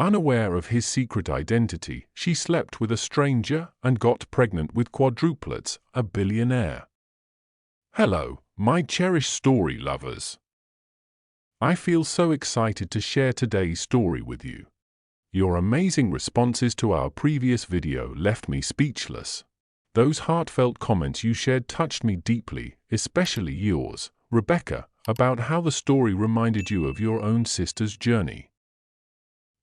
Unaware of his secret identity, she slept with a stranger and got pregnant with quadruplets, a billionaire. Hello, my cherished story lovers. I feel so excited to share today's story with you. Your amazing responses to our previous video left me speechless. Those heartfelt comments you shared touched me deeply, especially yours, Rebecca, about how the story reminded you of your own sister's journey.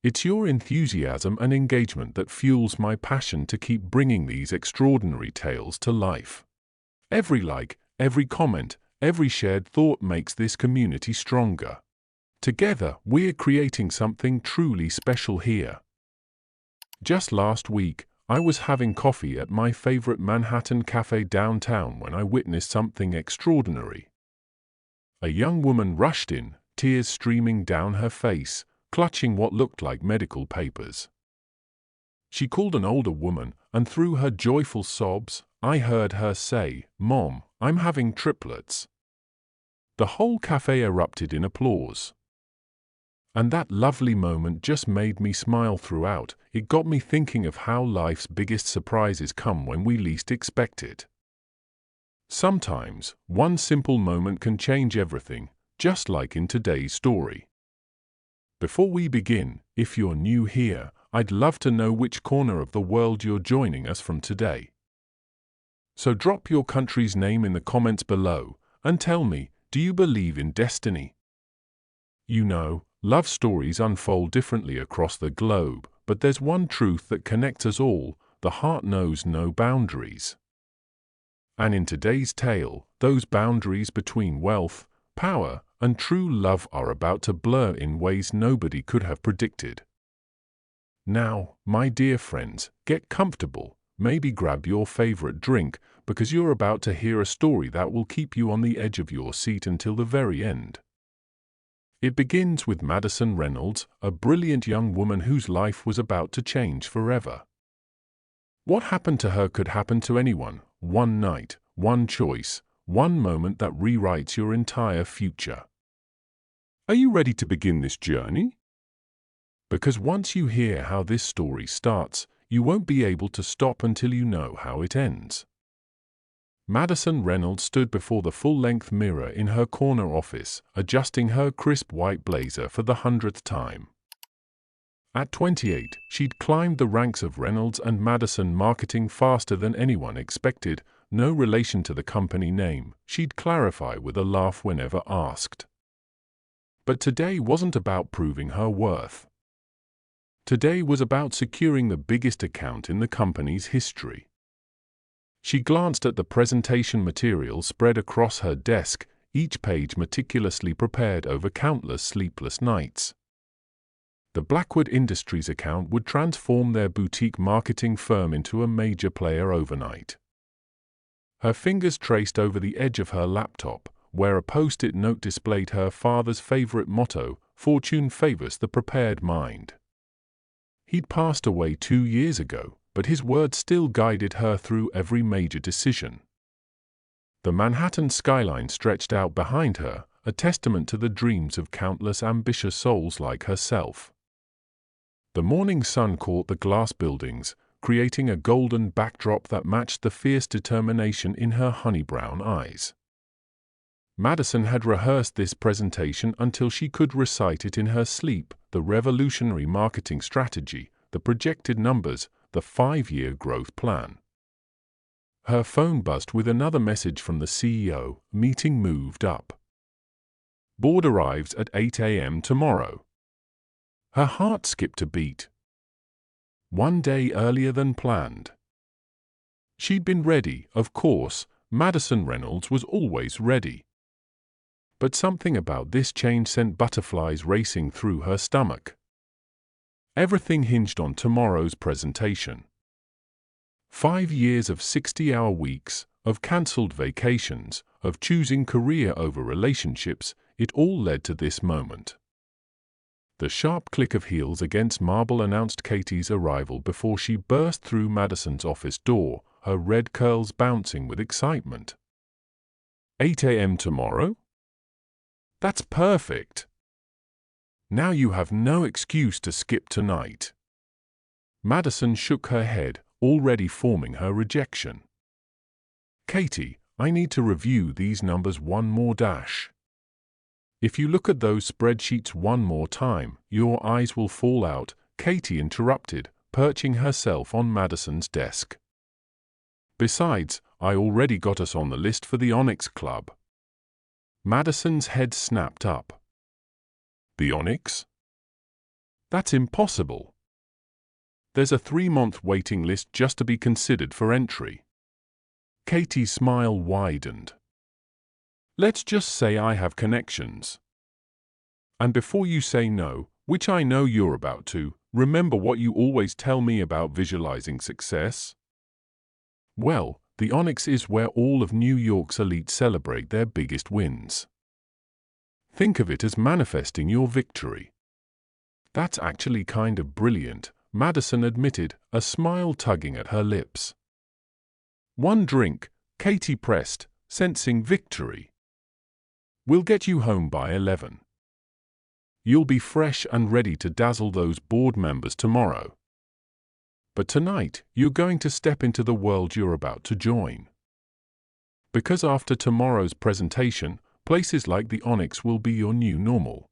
It's your enthusiasm and engagement that fuels my passion to keep bringing these extraordinary tales to life. Every like, every comment, every shared thought makes this community stronger. Together, we're creating something truly special here. Just last week, I was having coffee at my favorite Manhattan cafe downtown when I witnessed something extraordinary. A young woman rushed in, tears streaming down her face, clutching what looked like medical papers. She called an older woman, and through her joyful sobs, I heard her say, "Mom, I'm having triplets." The whole cafe erupted in applause. And that lovely moment just made me smile throughout. It got me thinking of how life's biggest surprises come when we least expect it. Sometimes, one simple moment can change everything, just like in today's story. Before we begin, if you're new here, I'd love to know which corner of the world you're joining us from today. So drop your country's name in the comments below, and tell me, do you believe in destiny? You know, love stories unfold differently across the globe, but there's one truth that connects us all: the heart knows no boundaries. And in today's tale, those boundaries between wealth, power, and true love are about to blur in ways nobody could have predicted. Now, my dear friends, get comfortable, maybe grab your favorite drink, because you're about to hear a story that will keep you on the edge of your seat until the very end. It begins with Madison Reynolds, a brilliant young woman whose life was about to change forever. What happened to her could happen to anyone: one night, one choice, one moment that rewrites your entire future. Are you ready to begin this journey? Because once you hear how this story starts, you won't be able to stop until you know how it ends. Madison Reynolds stood before the full-length mirror in her corner office, adjusting her crisp white blazer for the 100th time. At 28, she'd climbed the ranks of Reynolds and Madison marketing faster than anyone expected. No relation to the company name, she'd clarify with a laugh whenever asked. But today wasn't about proving her worth. Today was about securing the biggest account in the company's history. She glanced at the presentation material spread across her desk, each page meticulously prepared over countless sleepless nights. The Blackwood Industries account would transform their boutique marketing firm into a major player overnight. Her fingers traced over the edge of her laptop, where a post-it note displayed her father's favorite motto, "Fortune favors the prepared mind." He'd passed away 2 years ago, but his words still guided her through every major decision. The Manhattan skyline stretched out behind her, a testament to the dreams of countless ambitious souls like herself. The morning sun caught the glass buildings, creating a golden backdrop that matched the fierce determination in her honey-brown eyes. Madison had rehearsed this presentation until she could recite it in her sleep: the revolutionary marketing strategy, the projected numbers, the 5-year growth plan. Her phone buzzed with another message from the CEO: meeting moved up. Board arrives at 8 a.m. tomorrow. Her heart skipped a beat. 1 day earlier than planned. She'd been ready, of course. Madison Reynolds was always ready. But something about this change sent butterflies racing through her stomach. Everything hinged on tomorrow's presentation. 5 years of 60-hour weeks, of cancelled vacations, of choosing career over relationships, it all led to this moment. The sharp click of heels against marble announced Katie's arrival before she burst through Madison's office door, her red curls bouncing with excitement. 8 a.m. tomorrow? That's perfect. Now you have no excuse to skip tonight. Madison shook her head, already forming her rejection. Katie, I need to review these numbers one more dash. If you look at those spreadsheets one more time, your eyes will fall out, Katie interrupted, perching herself on Madison's desk. Besides, I already got us on the list for the Onyx Club. Madison's head snapped up. The Onyx? That's impossible. There's a 3-month waiting list just to be considered for entry. Katie's smile widened. Let's just say I have connections. And before you say no, which I know you're about to, remember what you always tell me about visualizing success? Well, the Onyx is where all of New York's elite celebrate their biggest wins. Think of it as manifesting your victory. That's actually kind of brilliant, Madison admitted, a smile tugging at her lips. One drink, Katie pressed, sensing victory. We'll get you home by 11. You'll be fresh and ready to dazzle those board members tomorrow. But tonight, you're going to step into the world you're about to join. Because after tomorrow's presentation, places like the Onyx will be your new normal.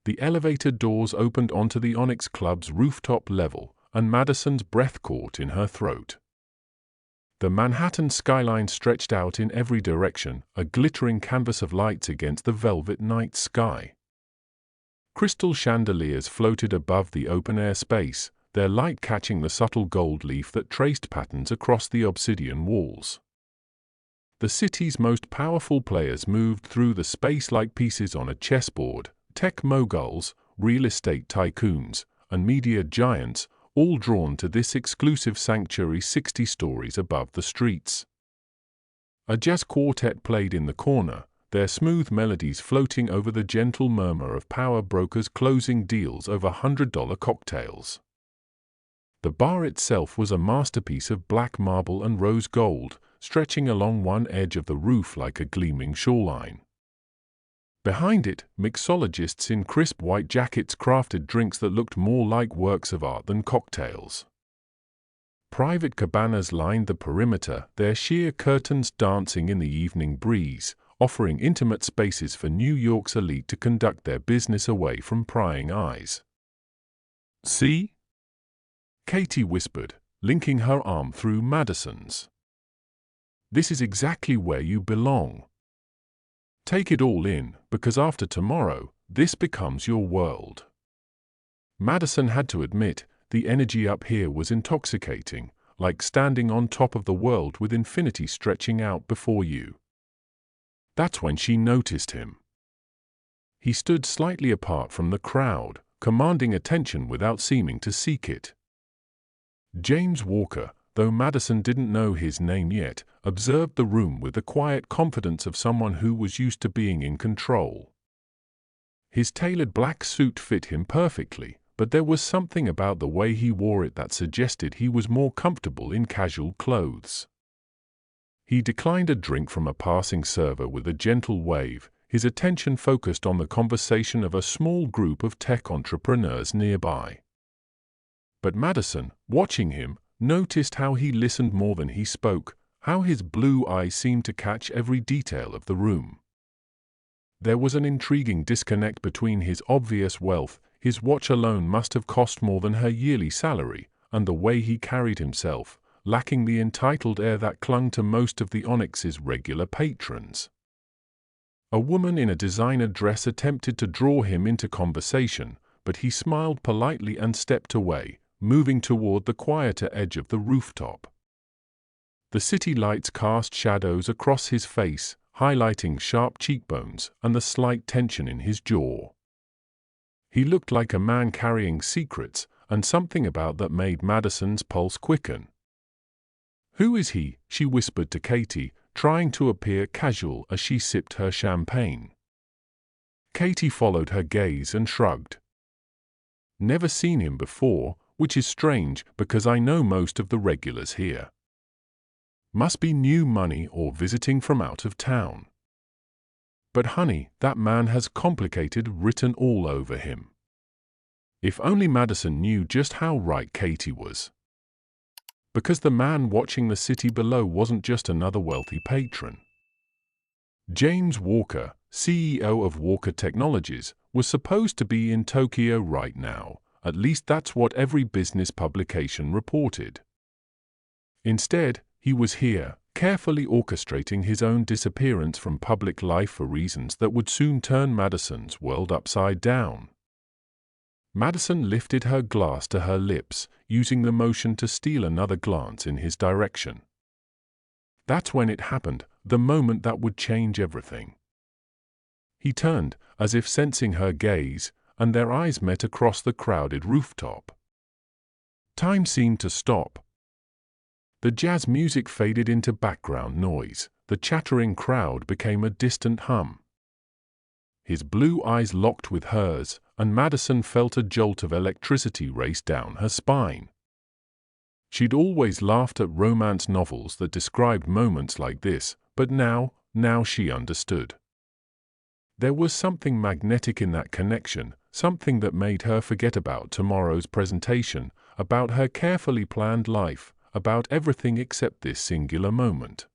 The elevator doors opened onto the Onyx Club's rooftop level, and Madison's breath caught in her throat. The Manhattan skyline stretched out in every direction, a glittering canvas of lights against the velvet night sky. Crystal chandeliers floated above the open-air space, their light catching the subtle gold leaf that traced patterns across the obsidian walls. The city's most powerful players moved through the space like pieces on a chessboard, tech moguls, real estate tycoons, and media giants, all drawn to this exclusive sanctuary 60 stories above the streets. A jazz quartet played in the corner, their smooth melodies floating over the gentle murmur of power brokers closing deals over $100 cocktails. The bar itself was a masterpiece of black marble and rose gold, stretching along one edge of the roof like a gleaming shoreline. Behind it, mixologists in crisp white jackets crafted drinks that looked more like works of art than cocktails. Private cabanas lined the perimeter, their sheer curtains dancing in the evening breeze, offering intimate spaces for New York's elite to conduct their business away from prying eyes. See? Katie whispered, linking her arm through Madison's. This is exactly where you belong. Take it all in, because after tomorrow, this becomes your world. Madison had to admit, the energy up here was intoxicating, like standing on top of the world with infinity stretching out before you. That's when she noticed him. He stood slightly apart from the crowd, commanding attention without seeming to seek it. James Walker, though Madison didn't know his name yet, observed the room with the quiet confidence of someone who was used to being in control. His tailored black suit fit him perfectly, but there was something about the way he wore it that suggested he was more comfortable in casual clothes. He declined a drink from a passing server with a gentle wave, his attention focused on the conversation of a small group of tech entrepreneurs nearby. But Madison, watching him, noticed how he listened more than he spoke, how his blue eyes seemed to catch every detail of the room. There was an intriguing disconnect between his obvious wealth, his watch alone must have cost more than her yearly salary, and the way he carried himself, lacking the entitled air that clung to most of the Onyx's regular patrons. A woman in a designer dress attempted to draw him into conversation, but he smiled politely and stepped away, moving toward the quieter edge of the rooftop. The city lights cast shadows across his face, highlighting sharp cheekbones and the slight tension in his jaw. He looked like a man carrying secrets, and something about that made Madison's pulse quicken. "Who is he?" she whispered to Katie, trying to appear casual as she sipped her champagne. Katie followed her gaze and shrugged. "Never seen him before, which is strange because I know most of the regulars here. Must be new money or visiting from out of town." But honey, that man has complicated written all over him. If only Madison knew just how right Katie was. Because the man watching the city below wasn't just another wealthy patron. James Walker, CEO of Walker Technologies, was supposed to be in Tokyo right now. At least that's what every business publication reported. Instead, he was here, carefully orchestrating his own disappearance from public life for reasons that would soon turn Madison's world upside down. Madison lifted her glass to her lips, using the motion to steal another glance in his direction. That's when it happened, the moment that would change everything. He turned, as if sensing her gaze, and their eyes met across the crowded rooftop. Time seemed to stop. The jazz music faded into background noise, the chattering crowd became a distant hum. His blue eyes locked with hers, and Madison felt a jolt of electricity race down her spine. She'd always laughed at romance novels that described moments like this, but now she understood. There was something magnetic in that connection, something that made her forget about tomorrow's presentation, about her carefully planned life, about everything except this singular moment.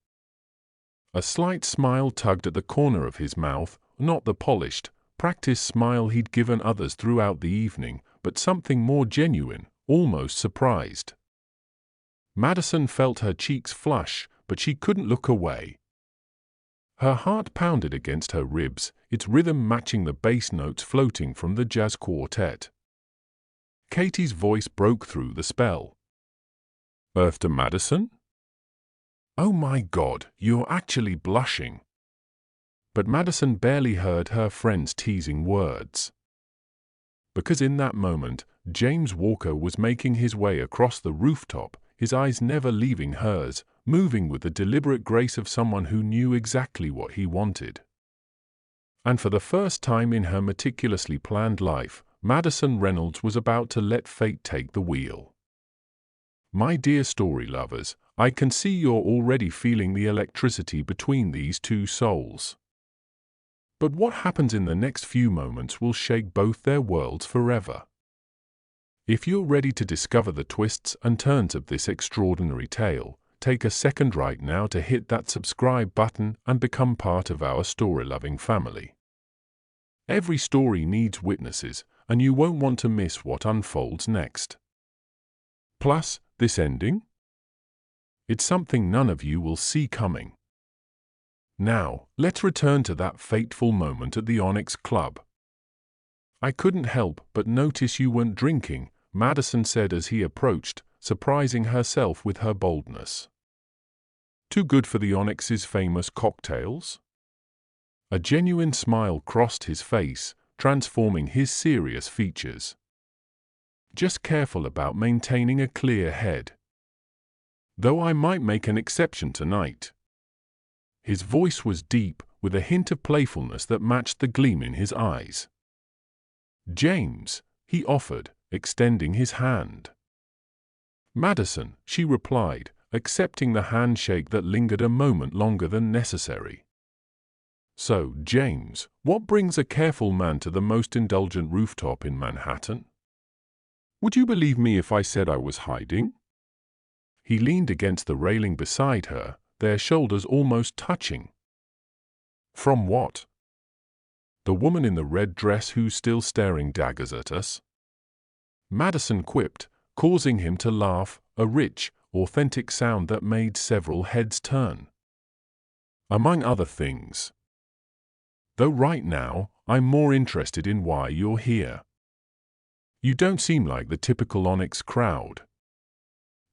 A slight smile tugged at the corner of his mouth, not the polished, practiced smile he'd given others throughout the evening, but something more genuine, almost surprised. Madison felt her cheeks flush, but she couldn't look away. Her heart pounded against her ribs, its rhythm matching the bass notes floating from the jazz quartet. Katie's voice broke through the spell. "Earth to Madison? Oh my God, you're actually blushing." But Madison barely heard her friend's teasing words. Because in that moment, James Walker was making his way across the rooftop, his eyes never leaving hers, moving with the deliberate grace of someone who knew exactly what he wanted. And for the first time in her meticulously planned life, Madison Reynolds was about to let fate take the wheel. My dear story lovers, I can see you're already feeling the electricity between these two souls. But what happens in the next few moments will shake both their worlds forever. If you're ready to discover the twists and turns of this extraordinary tale, take a second right now to hit that subscribe button and become part of our story-loving family. Every story needs witnesses, and you won't want to miss what unfolds next. Plus, this ending? It's something none of you will see coming. Now, let's return to that fateful moment at the Onyx Club. "I couldn't help but notice you weren't drinking," Madison said as he approached, surprising herself with her boldness. "Too good for the Onyx's famous cocktails?" A genuine smile crossed his face, transforming his serious features. "Just careful about maintaining a clear head. Though I might make an exception tonight." His voice was deep, with a hint of playfulness that matched the gleam in his eyes. "James," he offered, extending his hand. "Madison," she replied, accepting the handshake that lingered a moment longer than necessary. "So, James, what brings a careful man to the most indulgent rooftop in Manhattan? Would you believe me if I said I was hiding?" He leaned against the railing beside her, their shoulders almost touching. "From what?" "The woman in the red dress who's still staring daggers at us," Madison quipped, causing him to laugh, a rich, authentic sound that made several heads turn. "Among other things. Though right now, I'm more interested in why you're here. You don't seem like the typical Onyx crowd."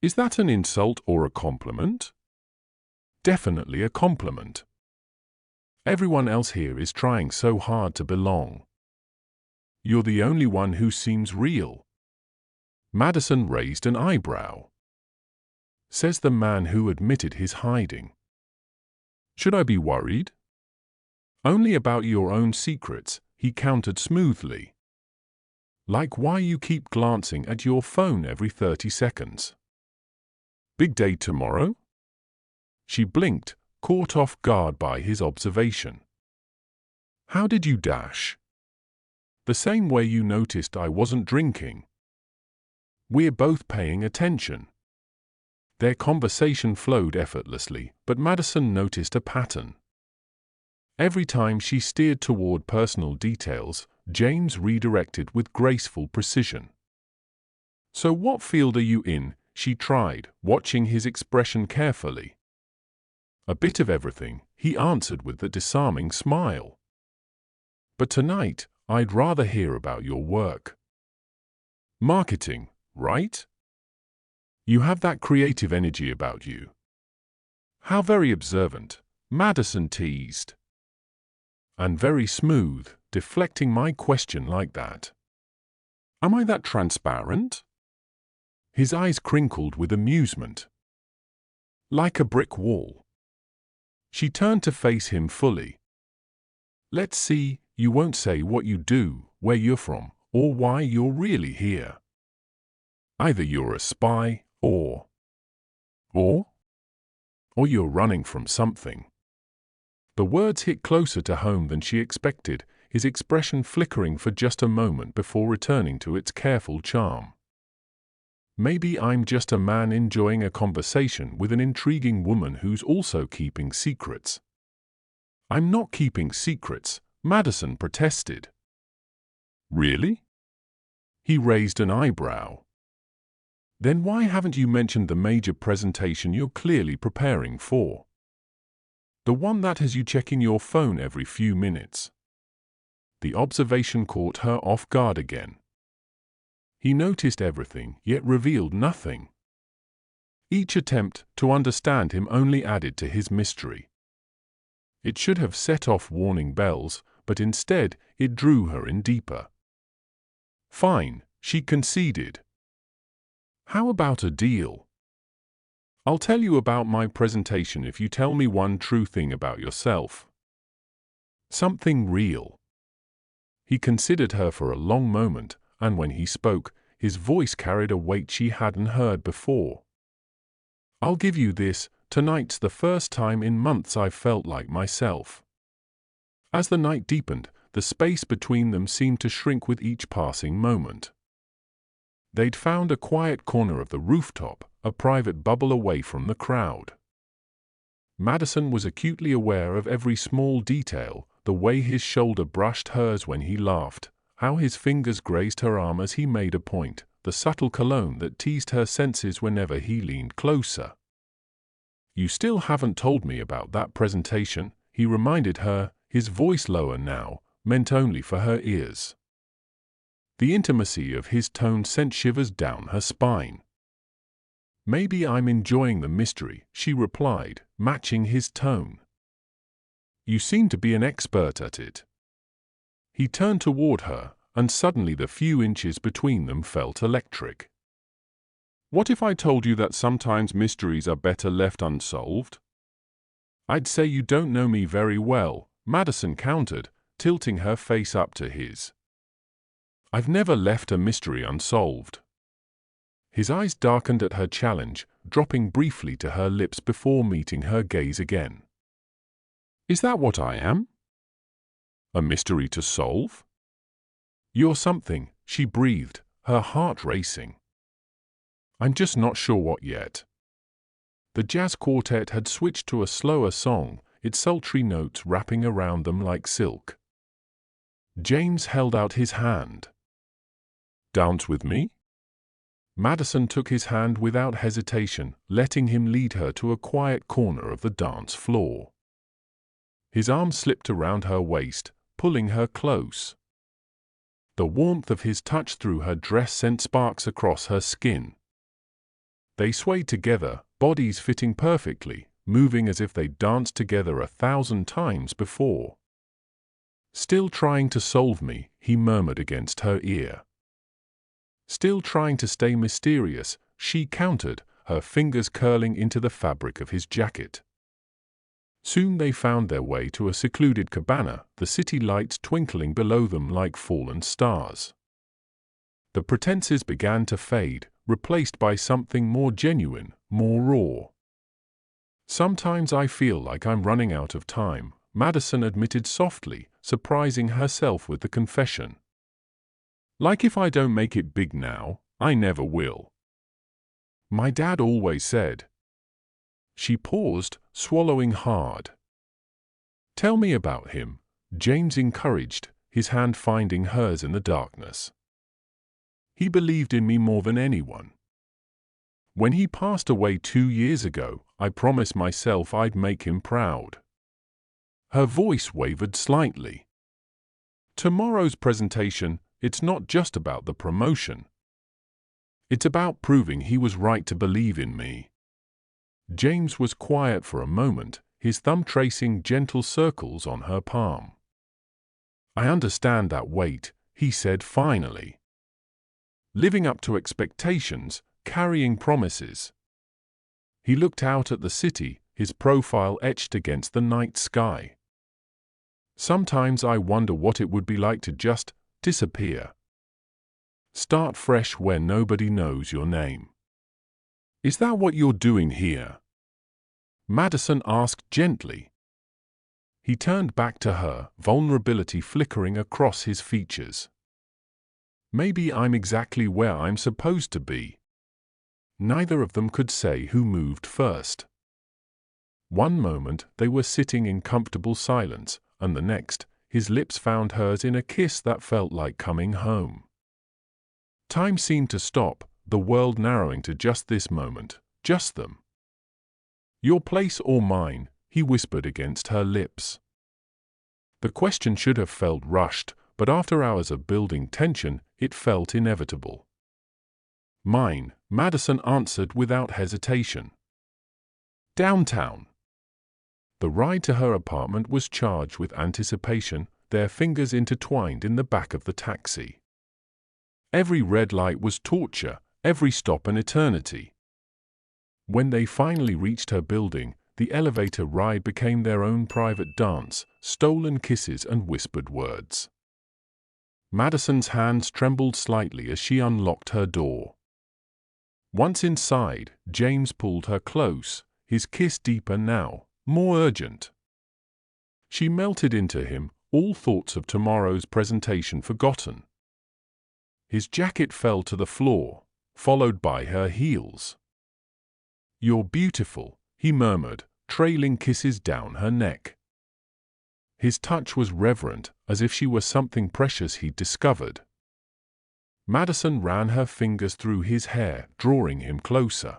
Is that an insult or a compliment? Definitely a compliment. Everyone else here is trying so hard to belong. You're the only one who seems real. Madison raised an eyebrow. Says the man who admitted his hiding. Should I be worried? Only about your own secrets, he countered smoothly. Like why you keep glancing at your phone every 30 seconds. Big day tomorrow? She blinked, caught off guard by his observation. How did you dash? The same way you noticed I wasn't drinking. We're both paying attention. Their conversation flowed effortlessly, but Madison noticed a pattern. Every time she steered toward personal details, James redirected with graceful precision. So what field are you in? She tried, watching his expression carefully. A bit of everything, he answered with a disarming smile. But tonight, I'd rather hear about your work. Marketing, right? You have that creative energy about you. How very observant, Madison teased. And very smooth, deflecting my question like that. Am I that transparent? His eyes crinkled with amusement. Like a brick wall. She turned to face him fully. Let's see, you won't say what you do, where you're from, or why you're really here. Either you're a spy, or you're running from something. The words hit closer to home than she expected, his expression flickering for just a moment before returning to its careful charm. Maybe I'm just a man enjoying a conversation with an intriguing woman who's also keeping secrets. I'm not keeping secrets, Madison protested. Really? He raised an eyebrow. Then why haven't you mentioned the major presentation you're clearly preparing for? The one that has you checking your phone every few minutes. The observation caught her off guard again. He noticed everything, yet revealed nothing. Each attempt to understand him only added to his mystery. It should have set off warning bells, but instead it drew her in deeper. Fine, she conceded. How about a deal? I'll tell you about my presentation if you tell me one true thing about yourself. Something real. He considered her for a long moment, and when he spoke, his voice carried a weight she hadn't heard before. I'll give you this, tonight's the first time in months I've felt like myself. As the night deepened, the space between them seemed to shrink with each passing moment. They'd found a quiet corner of the rooftop, a private bubble away from the crowd. Madison was acutely aware of every small detail, the way his shoulder brushed hers when he laughed, how his fingers grazed her arm as he made a point, the subtle cologne that teased her senses whenever he leaned closer. You still haven't told me about that presentation, he reminded her, his voice lower now, meant only for her ears. The intimacy of his tone sent shivers down her spine. Maybe I'm enjoying the mystery, she replied, matching his tone. You seem to be an expert at it. He turned toward her, and suddenly the few inches between them felt electric. What if I told you that sometimes mysteries are better left unsolved? I'd say you don't know me very well, Madison countered, tilting her face up to his. I've never left a mystery unsolved. His eyes darkened at her challenge, dropping briefly to her lips before meeting her gaze again. Is that what I am? A mystery to solve? You're something, she breathed, her heart racing. I'm just not sure what yet. The jazz quartet had switched to a slower song, its sultry notes wrapping around them like silk. James held out his hand. Dance with me? Madison took his hand without hesitation, letting him lead her to a quiet corner of the dance floor. His arm slipped around her waist, pulling her close. The warmth of his touch through her dress sent sparks across her skin. They swayed together, bodies fitting perfectly, moving as if they'd danced together 1,000 times before. Still trying to solve me, he murmured against her ear. Still trying to stay mysterious, she countered, her fingers curling into the fabric of his jacket. Soon they found their way to a secluded cabana, the city lights twinkling below them like fallen stars. The pretenses began to fade, replaced by something more genuine, more raw. Sometimes I feel like I'm running out of time, Madison admitted softly, surprising herself with the confession. Like if I don't make it big now, I never will. My dad always said. She paused, swallowing hard. Tell me about him, James encouraged, his hand finding hers in the darkness. He believed in me more than anyone. When he passed away 2 years ago, I promised myself I'd make him proud. Her voice wavered slightly. Tomorrow's presentation, it's not just about the promotion. It's about proving he was right to believe in me. James was quiet for a moment, his thumb tracing gentle circles on her palm. I understand that weight, he said finally. Living up to expectations, carrying promises. He looked out at the city, his profile etched against the night sky. Sometimes I wonder what it would be like to just disappear. Start fresh where nobody knows your name. Is that what you're doing here? Madison asked gently. He turned back to her, vulnerability flickering across his features. Maybe I'm exactly where I'm supposed to be. Neither of them could say who moved first. One moment they were sitting in comfortable silence, and the next, his lips found hers in a kiss that felt like coming home. Time seemed to stop, the world narrowing to just this moment, just them. Your place or mine, he whispered against her lips. The question should have felt rushed, but after hours of building tension, it felt inevitable. Mine, Madison answered without hesitation. Downtown. The ride to her apartment was charged with anticipation, their fingers intertwined in the back of the taxi. Every red light was torture, every stop an eternity. When they finally reached her building, the elevator ride became their own private dance, stolen kisses and whispered words. Madison's hands trembled slightly as she unlocked her door. Once inside, James pulled her close, his kiss deeper now, more urgent. She melted into him, all thoughts of tomorrow's presentation forgotten. His jacket fell to the floor, followed by her heels. You're beautiful, he murmured, trailing kisses down her neck. His touch was reverent, as if she were something precious he'd discovered. Madison ran her fingers through his hair, drawing him closer.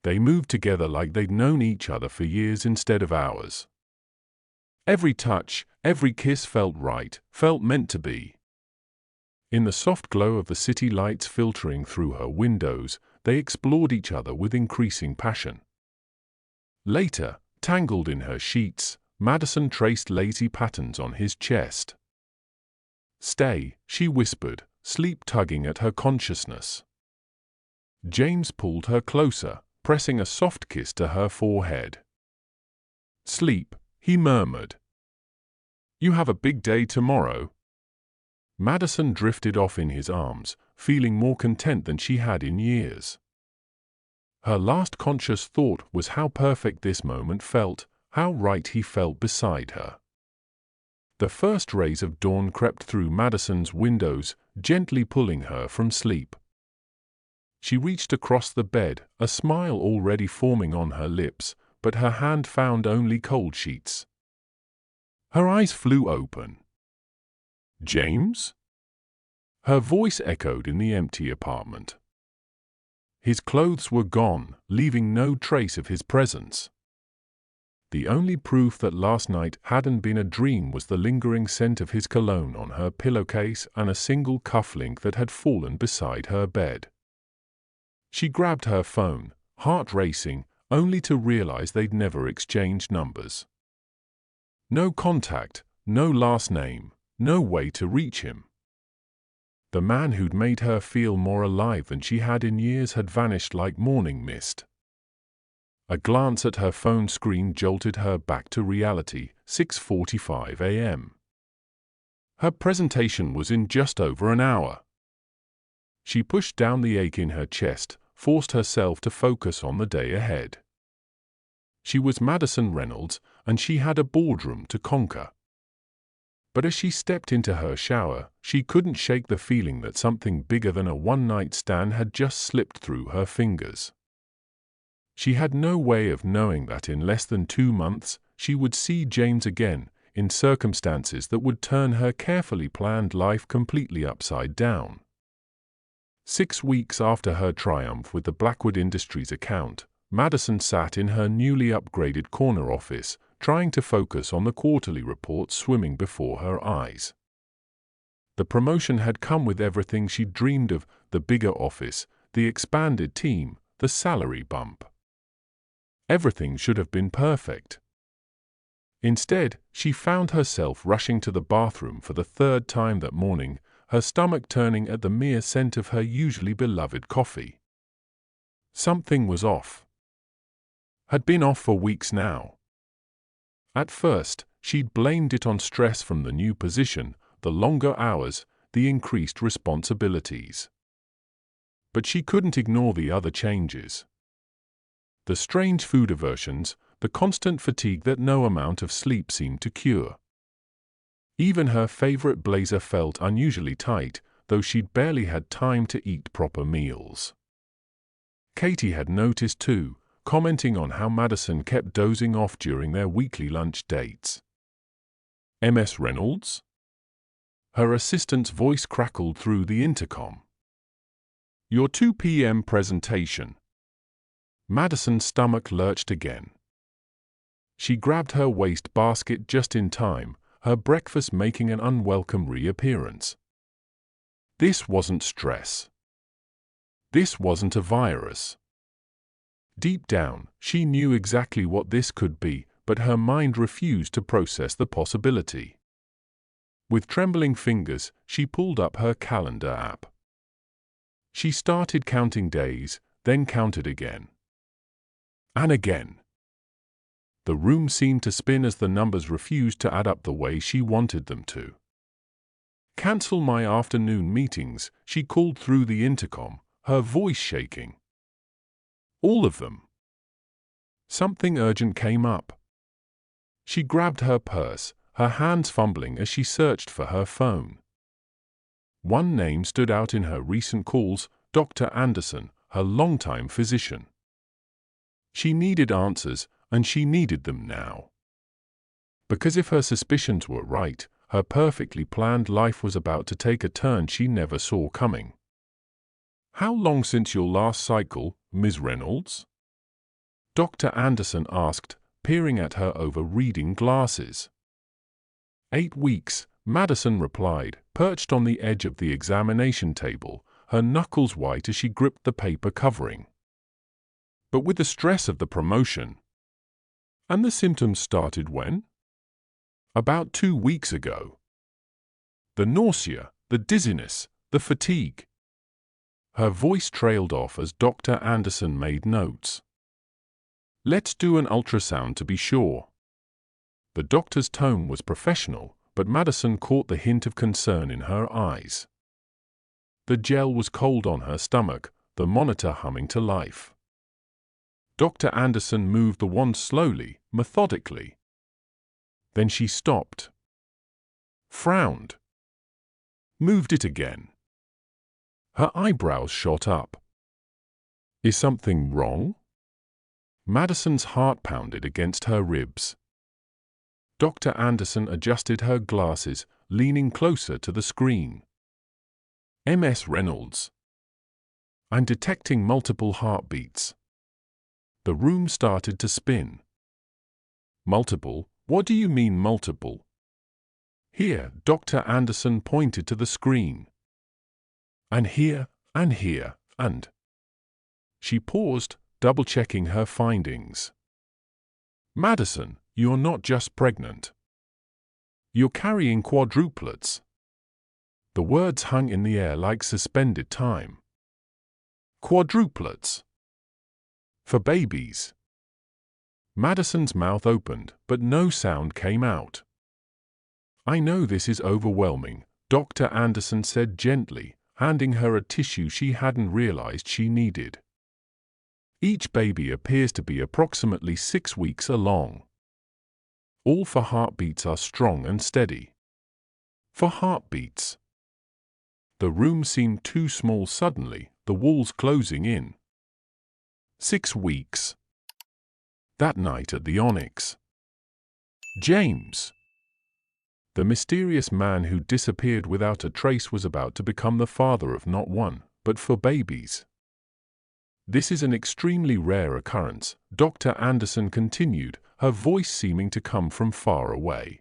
They moved together like they'd known each other for years instead of hours. Every touch, every kiss felt right, felt meant to be. In the soft glow of the city lights filtering through her windows, they explored each other with increasing passion. Later, tangled in her sheets, Madison traced lazy patterns on his chest. Stay, she whispered, sleep tugging at her consciousness. James pulled her closer, pressing a soft kiss to her forehead. Sleep, he murmured. You have a big day tomorrow. Madison drifted off in his arms, feeling more content than she had in years. Her last conscious thought was how perfect this moment felt, how right he felt beside her. The first rays of dawn crept through Madison's windows, gently pulling her from sleep. She reached across the bed, a smile already forming on her lips, but her hand found only cold sheets. Her eyes flew open. James? Her voice echoed in the empty apartment. His clothes were gone, leaving no trace of his presence. The only proof that last night hadn't been a dream was the lingering scent of his cologne on her pillowcase and a single cufflink that had fallen beside her bed. She grabbed her phone, heart racing, only to realize they'd never exchanged numbers. No contact, no last name, no way to reach him. The man who'd made her feel more alive than she had in years had vanished like morning mist. A glance at her phone screen jolted her back to reality, 6:45 a.m. Her presentation was in just over an hour. She pushed down the ache in her chest, forced herself to focus on the day ahead. She was Madison Reynolds, and she had a boardroom to conquer. But as she stepped into her shower, she couldn't shake the feeling that something bigger than a one-night stand had just slipped through her fingers. She had no way of knowing that in less than 2 months she would see James again, in circumstances that would turn her carefully planned life completely upside down. 6 weeks after her triumph with the Blackwood Industries account, Madison sat in her newly upgraded corner office, trying to focus on the quarterly report swimming before her eyes. The promotion had come with everything she'd dreamed of: the bigger office, the expanded team, the salary bump. Everything should have been perfect. Instead, she found herself rushing to the bathroom for the 3rd time that morning, her stomach turning at the mere scent of her usually beloved coffee. Something was off. Had been off for weeks now. At first, she'd blamed it on stress from the new position, the longer hours, the increased responsibilities. But she couldn't ignore the other changes. The strange food aversions, the constant fatigue that no amount of sleep seemed to cure. Even her favorite blazer felt unusually tight, though she'd barely had time to eat proper meals. Katie had noticed too, commenting on how Madison kept dozing off during their weekly lunch dates. "Ms. Reynolds?" Her assistant's voice crackled through the intercom. "Your 2 p.m. presentation." Madison's stomach lurched again. She grabbed her waste basket just in time, her breakfast making an unwelcome reappearance. This wasn't stress. This wasn't a virus. Deep down, she knew exactly what this could be, but her mind refused to process the possibility. With trembling fingers, she pulled up her calendar app. She started counting days, then counted again. And again. The room seemed to spin as the numbers refused to add up the way she wanted them to. "Cancel my afternoon meetings," she called through the intercom, her voice shaking. "All of them." Something urgent came up. She grabbed her purse, her hands fumbling as she searched for her phone. One name stood out in her recent calls: Dr. Anderson, her longtime physician. She needed answers, and she needed them now. Because if her suspicions were right, her perfectly planned life was about to take a turn she never saw coming. "How long since your last cycle, Ms. Reynolds?" Dr. Anderson asked, peering at her over reading glasses. 8 weeks, Madison replied, perched on the edge of the examination table, her knuckles white as she gripped the paper covering. "But with the stress of the promotion." "And the symptoms started when?" "About 2 weeks ago." "The nausea, the dizziness, the fatigue." Her voice trailed off as Dr. Anderson made notes. "Let's do an ultrasound to be sure." The doctor's tone was professional, but Madison caught the hint of concern in her eyes. The gel was cold on her stomach, the monitor humming to life. Dr. Anderson moved the wand slowly, methodically. Then she stopped. Frowned. Moved it again. Her eyebrows shot up. "Is something wrong?" Madison's heart pounded against her ribs. Dr. Anderson adjusted her glasses, leaning closer to the screen. "Ms. Reynolds. I'm detecting multiple heartbeats." The room started to spin. "Multiple? What do you mean multiple?" "Here," Dr. Anderson pointed to the screen. "And here, and here, and..." She paused, double-checking her findings. "Madison, you're not just pregnant. You're carrying quadruplets." The words hung in the air like suspended time. "Quadruplets. For babies." Madison's mouth opened, but no sound came out. "I know this is overwhelming," Dr. Anderson said gently, handing her a tissue she hadn't realized she needed. "Each baby appears to be approximately 6 weeks along." All for heartbeats are strong and steady. For heartbeats. The room seemed too small suddenly, the walls closing in. 6 weeks. That night at the Onyx. James. The mysterious man who disappeared without a trace was about to become the father of not one, but 4 babies. This is an extremely rare occurrence, Dr. Anderson continued, her voice seeming to come from far away.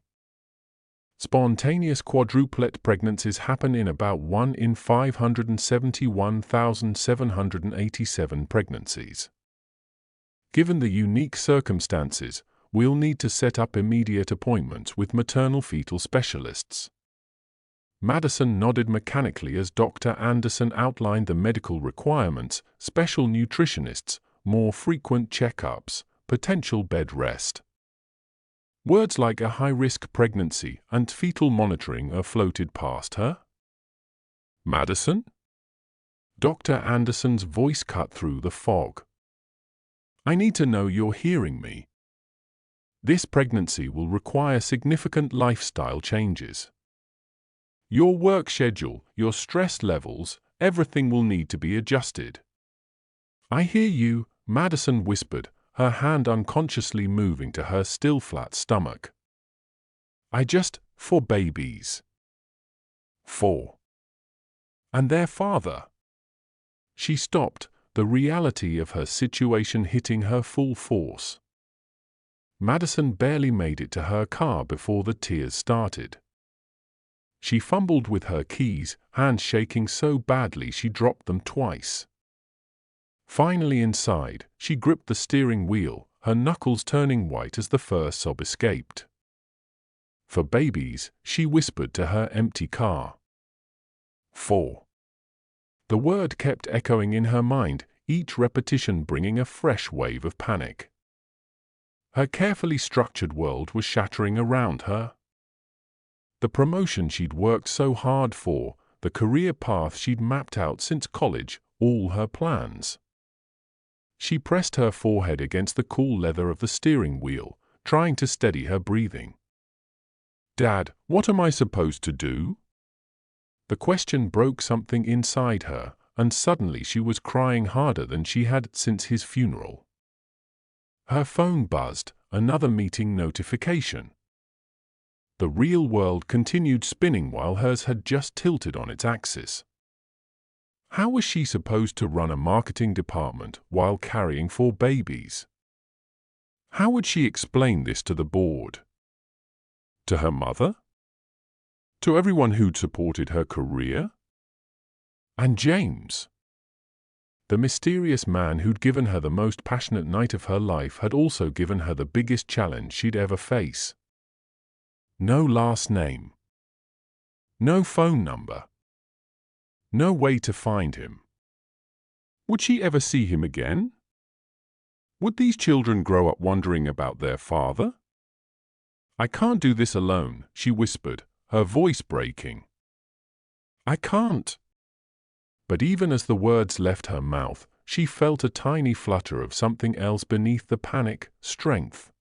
Spontaneous quadruplet pregnancies happen in about 1 in 571,787 pregnancies. Given the unique circumstances, we'll need to set up immediate appointments with maternal-fetal specialists. Madison nodded mechanically as Dr. Anderson outlined the medical requirements, special nutritionists, more frequent checkups, potential bed rest. Words like a high-risk pregnancy and fetal monitoring are floated past her. Madison? Dr. Anderson's voice cut through the fog. I need to know you're hearing me. This pregnancy will require significant lifestyle changes. Your work schedule, your stress levels, everything will need to be adjusted. I hear you, Madison whispered, her hand unconsciously moving to her still flat stomach. I just, 4 babies. 4. And their father. She stopped, the reality of her situation hitting her full force. Madison barely made it to her car before the tears started. She fumbled with her keys, hands shaking so badly she dropped them twice. Finally inside, she gripped the steering wheel, her knuckles turning white as the first sob escaped. 4 babies, she whispered to her empty car. 4. The word kept echoing in her mind, each repetition bringing a fresh wave of panic. Her carefully structured world was shattering around her. The promotion she'd worked so hard for, the career path she'd mapped out since college, all her plans. She pressed her forehead against the cool leather of the steering wheel, trying to steady her breathing. Dad, what am I supposed to do? The question broke something inside her, and suddenly she was crying harder than she had since his funeral. Her phone buzzed, another meeting notification. The real world continued spinning while hers had just tilted on its axis. How was she supposed to run a marketing department while carrying 4 babies? How would she explain this to the board? To her mother? To everyone who'd supported her career? And James? The mysterious man who'd given her the most passionate night of her life had also given her the biggest challenge she'd ever face. No last name. No phone number. No way to find him. Would she ever see him again? Would these children grow up wondering about their father? I can't do this alone, she whispered, her voice breaking. I can't. But even as the words left her mouth, she felt a tiny flutter of something else beneath the panic, strength.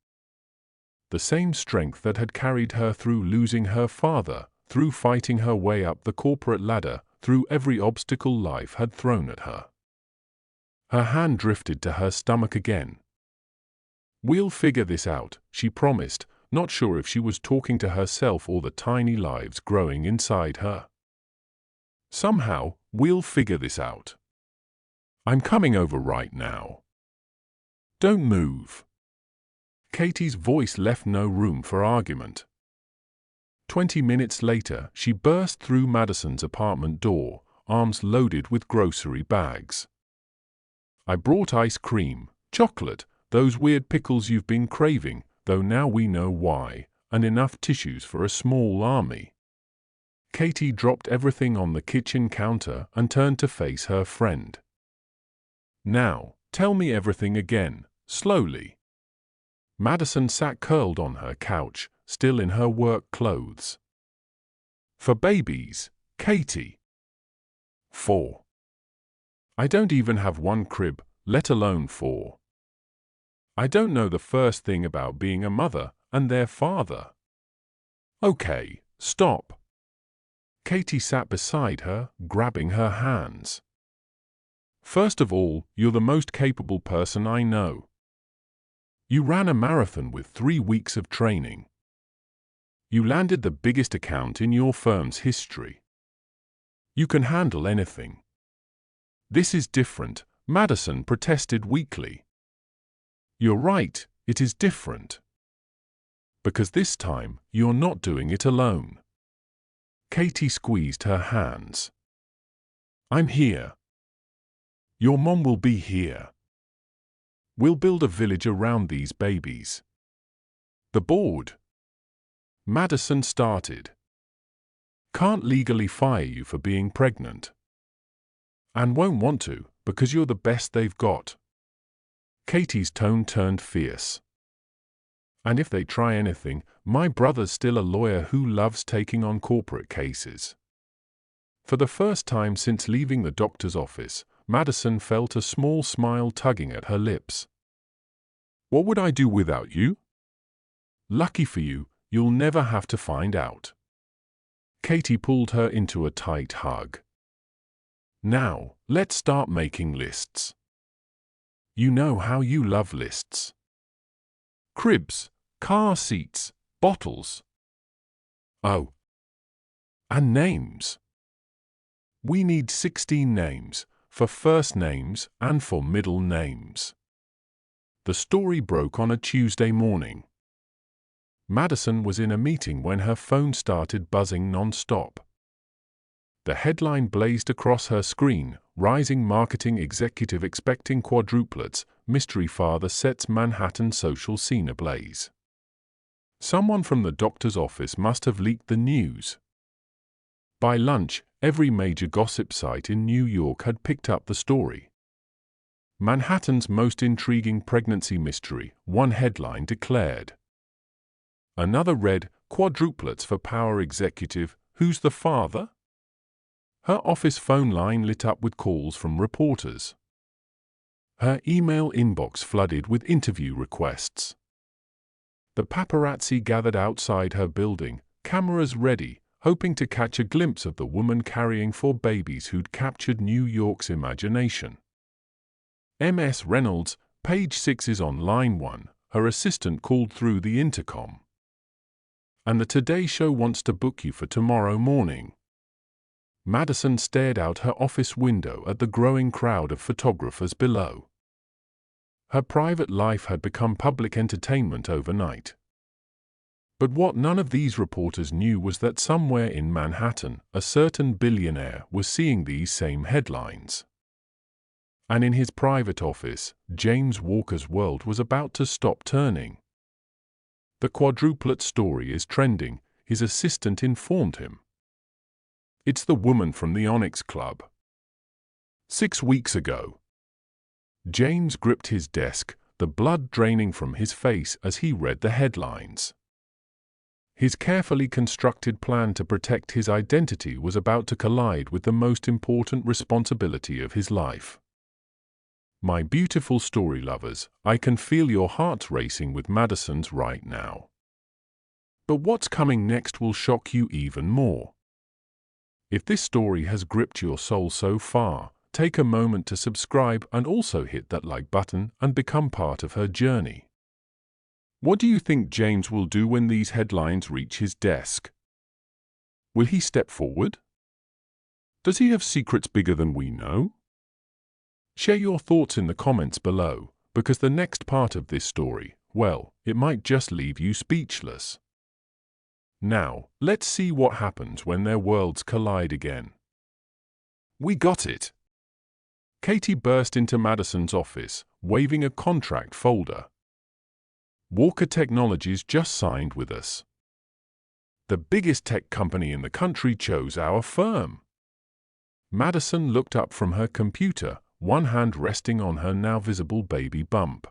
The same strength that had carried her through losing her father, through fighting her way up the corporate ladder, through every obstacle life had thrown at her. Her hand drifted to her stomach again. We'll figure this out, she promised, not sure if she was talking to herself or the tiny lives growing inside her. Somehow, we'll figure this out. I'm coming over right now. Don't move. Katie's voice left no room for argument. 20 minutes later, she burst through Madison's apartment door, arms loaded with grocery bags. I brought ice cream, chocolate, those weird pickles you've been craving, though now we know why, and enough tissues for a small army. Katie dropped everything on the kitchen counter and turned to face her friend. Now, tell me everything again, slowly. Madison sat curled on her couch, still in her work clothes. 4 babies, Katie. 4. I don't even have 1 crib, let alone 4. I don't know the first thing about being a mother, and their father. Okay, stop. Katie sat beside her, grabbing her hands. First of all, you're the most capable person I know. You ran a marathon with 3 weeks of training. You landed the biggest account in your firm's history. You can handle anything. This is different, Madison protested weakly. You're right, it is different. Because this time, you're not doing it alone. Katie squeezed her hands. I'm here. Your mom will be here. We'll build a village around these babies. The board. Madison started. Can't legally fire you for being pregnant. And won't want to, because you're the best they've got. Katie's tone turned fierce. And if they try anything, my brother's still a lawyer who loves taking on corporate cases. For the first time since leaving the doctor's office, Madison felt a small smile tugging at her lips. What would I do without you? Lucky for you, you'll never have to find out. Katie pulled her into a tight hug. Now, let's start making lists. You know how you love lists. Cribs, car seats, bottles. Oh. And names. We need 16 names, for first names and for middle names. The story broke on a Tuesday morning. Madison was in a meeting when her phone started buzzing non-stop. The headline blazed across her screen, rising marketing executive expecting quadruplets, mystery father sets Manhattan social scene ablaze. Someone from the doctor's office must have leaked the news. By lunch, every major gossip site in New York had picked up the story. Manhattan's most intriguing pregnancy mystery, one headline declared. Another read, Quadruplets for power executive, who's the father? Her office phone line lit up with calls from reporters. Her email inbox flooded with interview requests. The paparazzi gathered outside her building, cameras ready, hoping to catch a glimpse of the woman carrying 4 babies who'd captured New York's imagination. Ms. Reynolds, page 6 is on line 1, her assistant called through the intercom. And the Today Show wants to book you for tomorrow morning. Madison stared out her office window at the growing crowd of photographers below. Her private life had become public entertainment overnight. But what none of these reporters knew was that somewhere in Manhattan, a certain billionaire was seeing these same headlines. And in his private office, James Walker's world was about to stop turning. The quadruplet story is trending, his assistant informed him. It's the woman from the Onyx Club. 6 weeks ago. James gripped his desk, the blood draining from his face as he read the headlines. His carefully constructed plan to protect his identity was about to collide with the most important responsibility of his life. My beautiful story lovers, I can feel your hearts racing with Madison's right now. But what's coming next will shock you even more. If this story has gripped your soul so far, take a moment to subscribe and also hit that like button and become part of her journey. What do you think James will do when these headlines reach his desk? Will he step forward? Does he have secrets bigger than we know? Share your thoughts in the comments below, because the next part of this story, well, it might just leave you speechless. Now, let's see what happens when their worlds collide again. We got it! Katie burst into Madison's office, waving a contract folder. Walker Technologies just signed with us. The biggest tech company in the country chose our firm. Madison looked up from her computer, one hand resting on her now visible baby bump.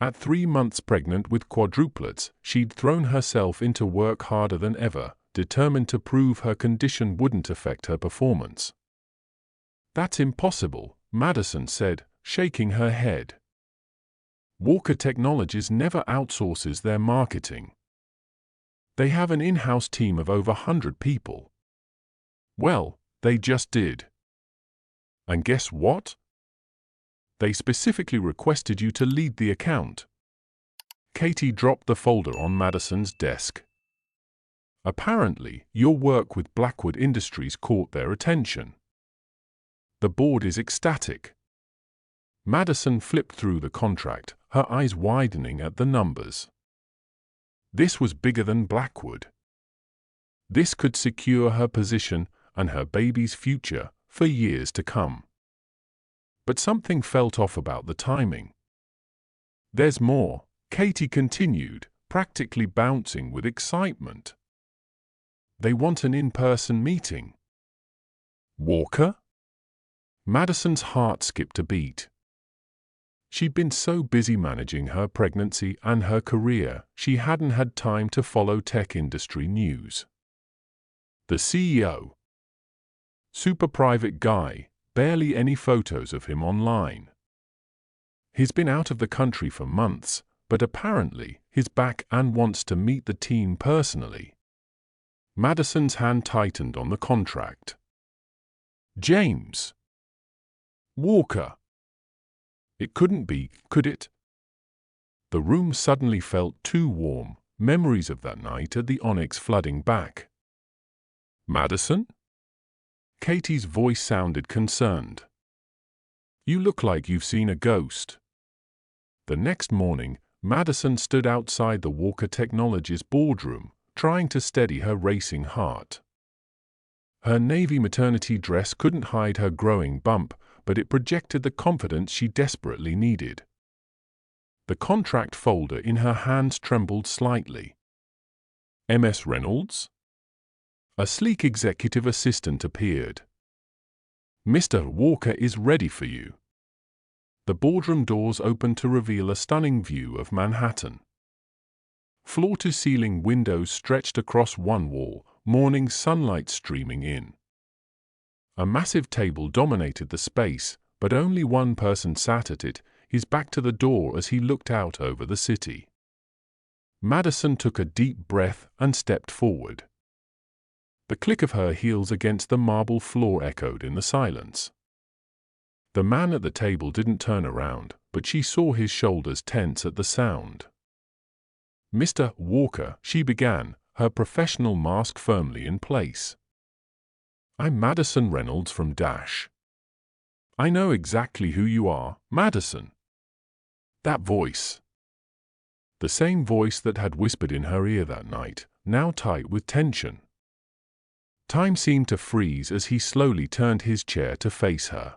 At 3 months pregnant with quadruplets, she'd thrown herself into work harder than ever, determined to prove her condition wouldn't affect her performance. That's impossible, Madison said, shaking her head. Walker Technologies never outsources their marketing. They have an in-house team of over 100 people. Well, they just did. And guess what? They specifically requested you to lead the account. Katie dropped the folder on Madison's desk. Apparently, your work with Blackwood Industries caught their attention. The board is ecstatic. Madison flipped through the contract, her eyes widening at the numbers. This was bigger than Blackwood. This could secure her position and her baby's future for years to come. But something felt off about the timing. There's more, Katie continued, practically bouncing with excitement. They want an in-person meeting. Walker? Madison's heart skipped a beat. She'd been so busy managing her pregnancy and her career, she hadn't had time to follow tech industry news. The CEO. Super private guy, barely any photos of him online. He's been out of the country for months, but apparently he's back and wants to meet the team personally. Madison's hand tightened on the contract. James. Walker. It couldn't be, could it? The room suddenly felt too warm, memories of that night at the Onyx flooding back. Madison? Katie's voice sounded concerned. You look like you've seen a ghost. The next morning, Madison stood outside the Walker Technologies boardroom, trying to steady her racing heart. Her navy maternity dress couldn't hide her growing bump, but it projected the confidence she desperately needed. The contract folder in her hands trembled slightly. MS Reynolds? A sleek executive assistant appeared. Mr. Walker is ready for you. The boardroom doors opened to reveal a stunning view of Manhattan. Floor-to-ceiling windows stretched across one wall, morning sunlight streaming in. A massive table dominated the space, but only one person sat at it, his back to the door as he looked out over the city. Madison took a deep breath and stepped forward. The click of her heels against the marble floor echoed in the silence. The man at the table didn't turn around, but she saw his shoulders tense at the sound. Mr. Walker, she began, her professional mask firmly in place. I'm Madison Reynolds from Dash. I know exactly who you are, Madison. That voice. The same voice that had whispered in her ear that night, now tight with tension. Time seemed to freeze as he slowly turned his chair to face her.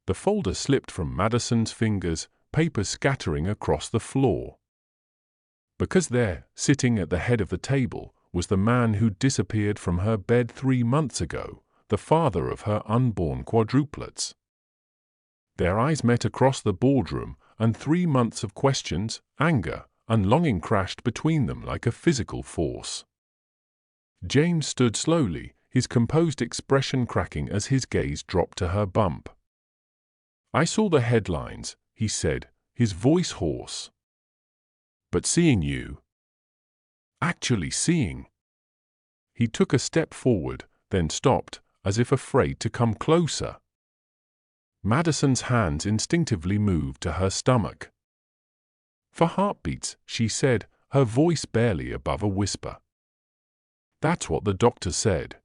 The folder slipped from Madison's fingers, papers scattering across the floor. Because there, sitting at the head of the table, was the man who'd disappeared from her bed 3 months ago, the father of her unborn quadruplets. Their eyes met across the boardroom, and 3 months of questions, anger, and longing crashed between them like a physical force. James stood slowly, his composed expression cracking as his gaze dropped to her bump. I saw the headlines, he said, his voice hoarse. But seeing you, actually seeing. He took a step forward, then stopped, as if afraid to come closer. Madison's hands instinctively moved to her stomach. For heartbeats, she said, her voice barely above a whisper. That's what the doctor said.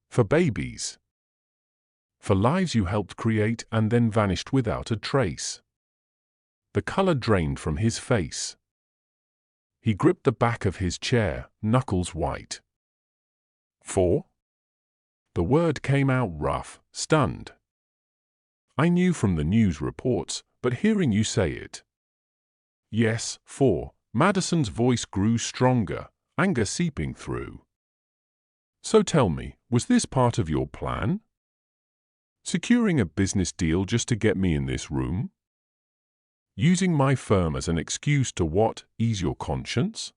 For babies. For lives you helped create and then vanished without a trace. The color drained from his face. He gripped the back of his chair, knuckles white. 4? The word came out rough, stunned. I knew from the news reports, but hearing you say it. Yes, 4. Madison's voice grew stronger, anger seeping through. So tell me, was this part of your plan? Securing a business deal just to get me in this room? Using my firm as an excuse to what, ease your conscience?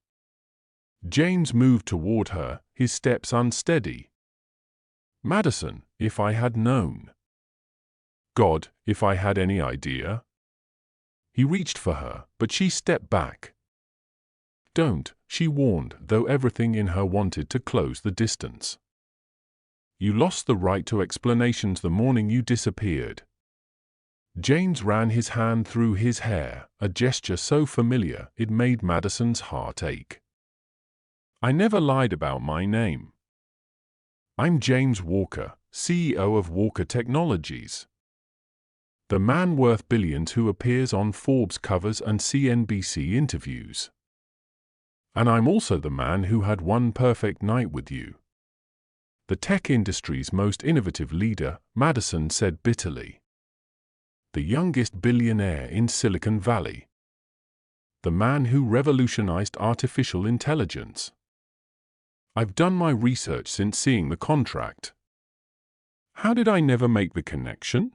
James moved toward her, his steps unsteady. Madison, if I had known. God, if I had any idea. He reached for her, but she stepped back. "Don't," she warned, though everything in her wanted to close the distance. "You lost the right to explanations the morning you disappeared." James ran his hand through his hair, a gesture so familiar it made Madison's heart ache. "I never lied about my name. I'm James Walker, CEO of Walker Technologies. The man worth billions who appears on Forbes covers and CNBC interviews. And I'm also the man who had one perfect night with you." The tech industry's most innovative leader, Madison said bitterly. The youngest billionaire in Silicon Valley. The man who revolutionized artificial intelligence. I've done my research since seeing the contract. How did I never make the connection?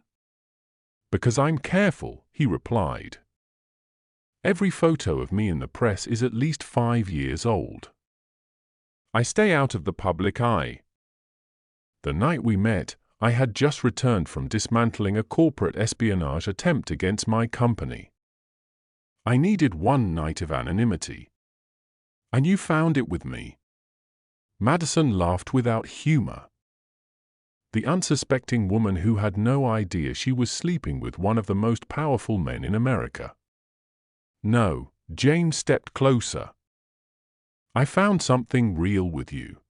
Because I'm careful, he replied. Every photo of me in the press is at least 5 years old. I stay out of the public eye. The night we met, I had just returned from dismantling a corporate espionage attempt against my company. I needed one night of anonymity. And you found it with me. Madison laughed without humor. The unsuspecting woman who had no idea she was sleeping with one of the most powerful men in America. "No," James stepped closer. "I found something real with you.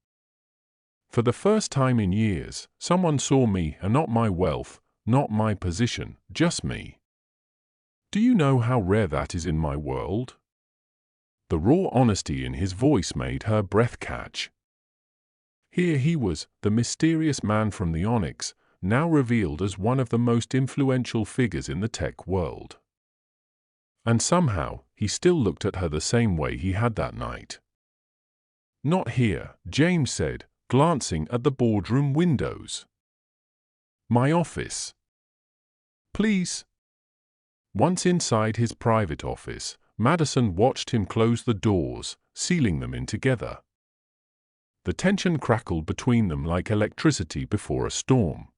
For the first time in years, someone saw me and not my wealth, not my position, just me. Do you know how rare that is in my world?" The raw honesty in his voice made her breath catch. Here he was, the mysterious man from the Onyx, now revealed as one of the most influential figures in the tech world. And somehow, he still looked at her the same way he had that night. "Not here," James said, glancing at the boardroom windows. "My office." "Please." Once inside his private office, Madison watched him close the doors, sealing them in together. The tension crackled between them like electricity before a storm.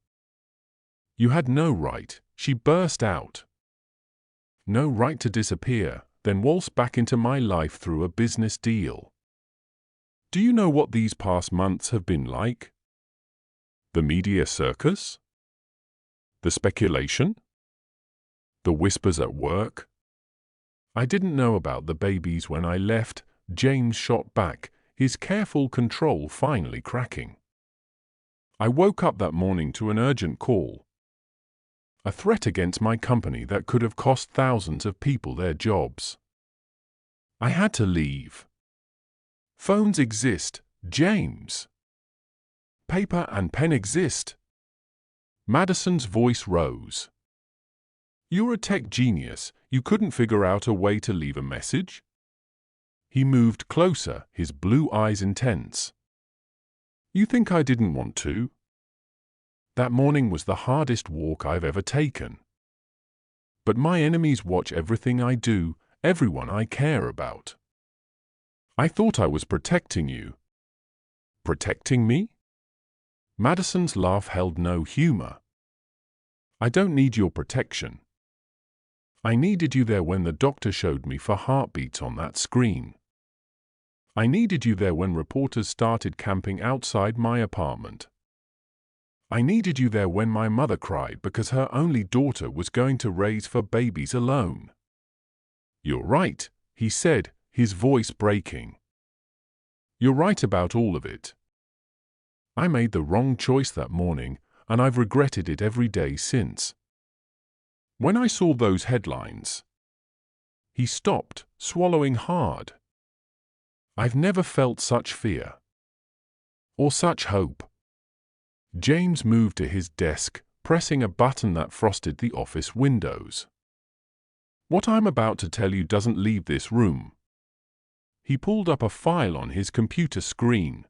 "You had no right," she burst out. "No right to disappear, then waltz back into my life through a business deal. Do you know what these past months have been like? The media circus? The speculation? The whispers at work? I didn't know about the babies when I left," James shot back, his careful control finally cracking. "I woke up that morning to an urgent call. A threat against my company that could have cost thousands of people their jobs. I had to leave. Phones exist, James. Paper and pen exist." Madison's voice rose. "You're a tech genius. You couldn't figure out a way to leave a message?" He moved closer, his blue eyes intense. "You think I didn't want to? That morning was the hardest walk I've ever taken. But my enemies watch everything I do, everyone I care about. I thought I was protecting you." "Protecting me?" Madison's laugh held no humor. "I don't need your protection. I needed you there when the doctor showed me for heartbeats on that screen. I needed you there when reporters started camping outside my apartment. I needed you there when my mother cried because her only daughter was going to raise 4 babies alone." "You're right," he said, his voice breaking. "You're right about all of it. I made the wrong choice that morning, and I've regretted it every day since. When I saw those headlines..." He stopped, swallowing hard. "I've never felt such fear. Or such hope." James moved to his desk, pressing a button that frosted the office windows. "What I'm about to tell you doesn't leave this room." He pulled up a file on his computer screen.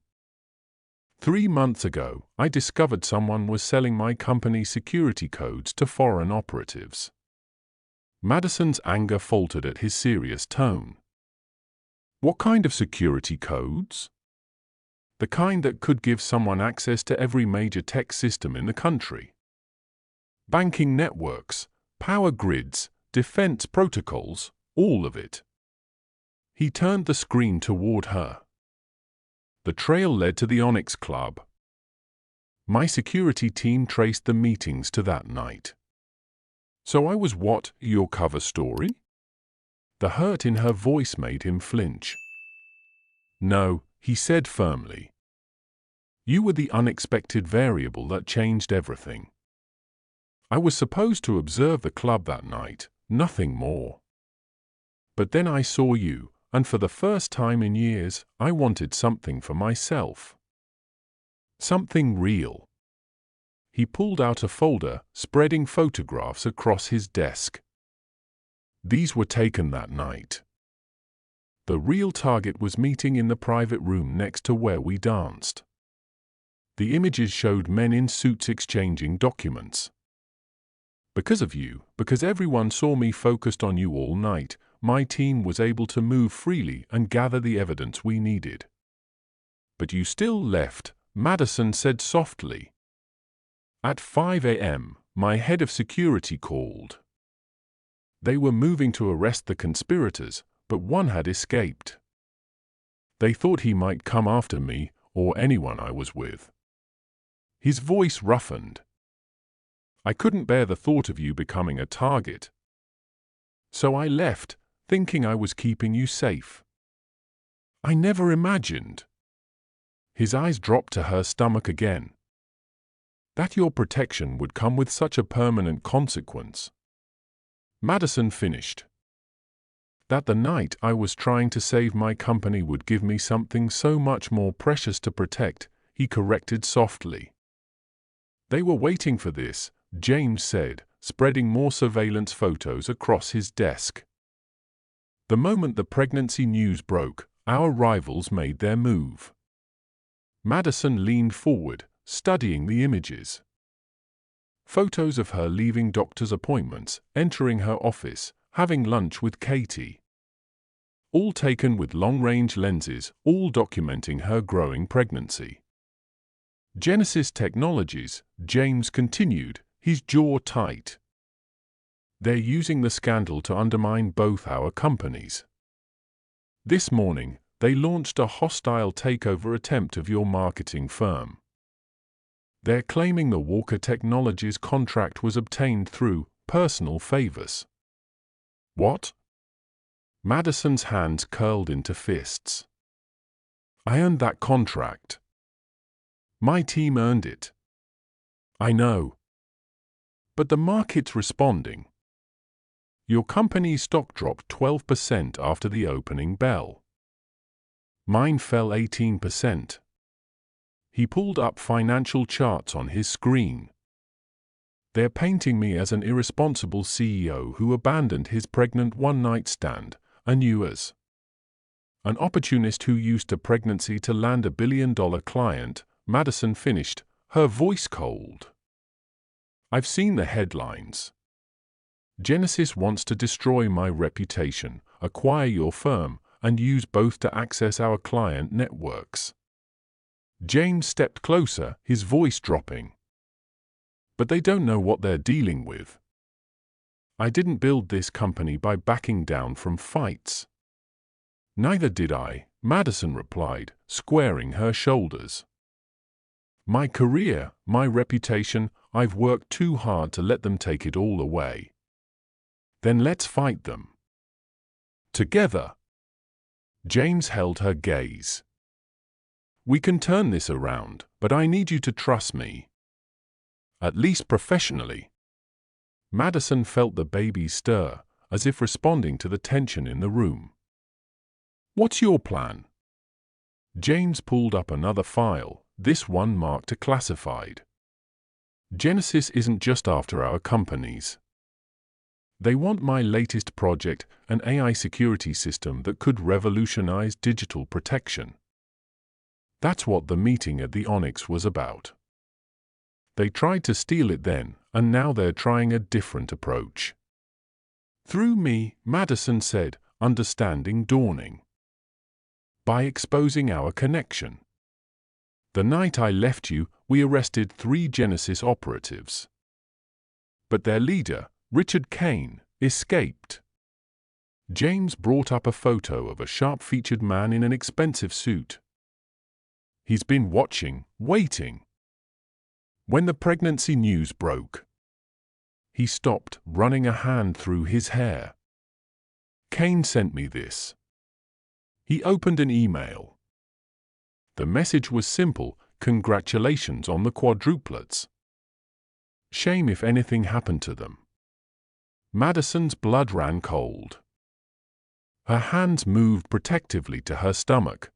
3 months ago, I discovered someone was selling my company's security codes to foreign operatives." Madison's anger faltered at his serious tone. "What kind of security codes?" "The kind that could give someone access to every major tech system in the country. Banking networks, power grids, defense protocols, all of it. He turned the screen toward her. The trail led to the Onyx Club. My security team traced the meetings to that night. So I was what, your cover story? The hurt in her voice made him flinch. No, he said firmly. You were the unexpected variable that changed everything. I was supposed to observe the club that night, nothing more. But then I saw you, and for the first time in years, I wanted something for myself. Something real. He pulled out a folder, spreading photographs across his desk. These were taken that night. The real target was meeting in the private room next to where we danced. The images showed men in suits exchanging documents. Because of you, because everyone saw me focused on you all night, my team was able to move freely and gather the evidence we needed. But you still left, Madison said softly. At 5 a.m., my head of security called. They were moving to arrest the conspirators, but one had escaped. They thought he might come after me or anyone I was with. His voice roughened. I couldn't bear the thought of you becoming a target. So I left, thinking I was keeping you safe. I never imagined. His eyes dropped to her stomach again. That your protection would come with such a permanent consequence. Madison finished. That the night I was trying to save my company would give me something so much more precious to protect, he corrected softly. They were waiting for this, James said, spreading more surveillance photos across his desk. The moment the pregnancy news broke, our rivals made their move. Madison leaned forward, studying the images. Photos of her leaving doctor's appointments, entering her office, having lunch with Katie. All taken with long-range lenses, all documenting her growing pregnancy. Genesis Technologies, James continued, his jaw tight. They're using the scandal to undermine both our companies. This morning, they launched a hostile takeover attempt of your marketing firm. They're claiming the Walker Technologies contract was obtained through personal favors. What? Madison's hands curled into fists. I earned that contract. My team earned it. I know. But the market's responding. Your company's stock dropped 12% after the opening bell. Mine fell 18%. He pulled up financial charts on his screen. They're painting me as an irresponsible CEO who abandoned his pregnant one-night stand, and you as an opportunist who used a pregnancy to land $1 billion client, Madison finished, her voice cold. I've seen the headlines. Genesis wants to destroy my reputation, acquire your firm, and use both to access our client networks. James stepped closer, his voice dropping. But they don't know what they're dealing with. I didn't build this company by backing down from fights. Neither did I, Madison replied, squaring her shoulders. My career, my reputation, I've worked too hard to let them take it all away. Then let's fight them. Together. James held her gaze. We can turn this around, but I need you to trust me. At least professionally. Madison felt the baby stir, as if responding to the tension in the room. What's your plan? James pulled up another file, this one marked a classified. Genesis isn't just after our companies. They want my latest project, an AI security system that could revolutionize digital protection. That's what the meeting at the Onyx was about. They tried to steal it then, and now they're trying a different approach. Through me, Madison said, understanding dawning. By exposing our connection. The night I left you, we arrested 3 Genesis operatives. But their leader, Richard Kane, Escaped. James brought up a photo of a sharp-featured man in an expensive suit. He's been watching, waiting. When the pregnancy news broke, he stopped, running a hand through his hair. Kane sent me this. He opened an email. The message was simple: congratulations on the quadruplets. Shame if anything happened to them. Madison's blood ran cold. Her hands moved protectively to her stomach.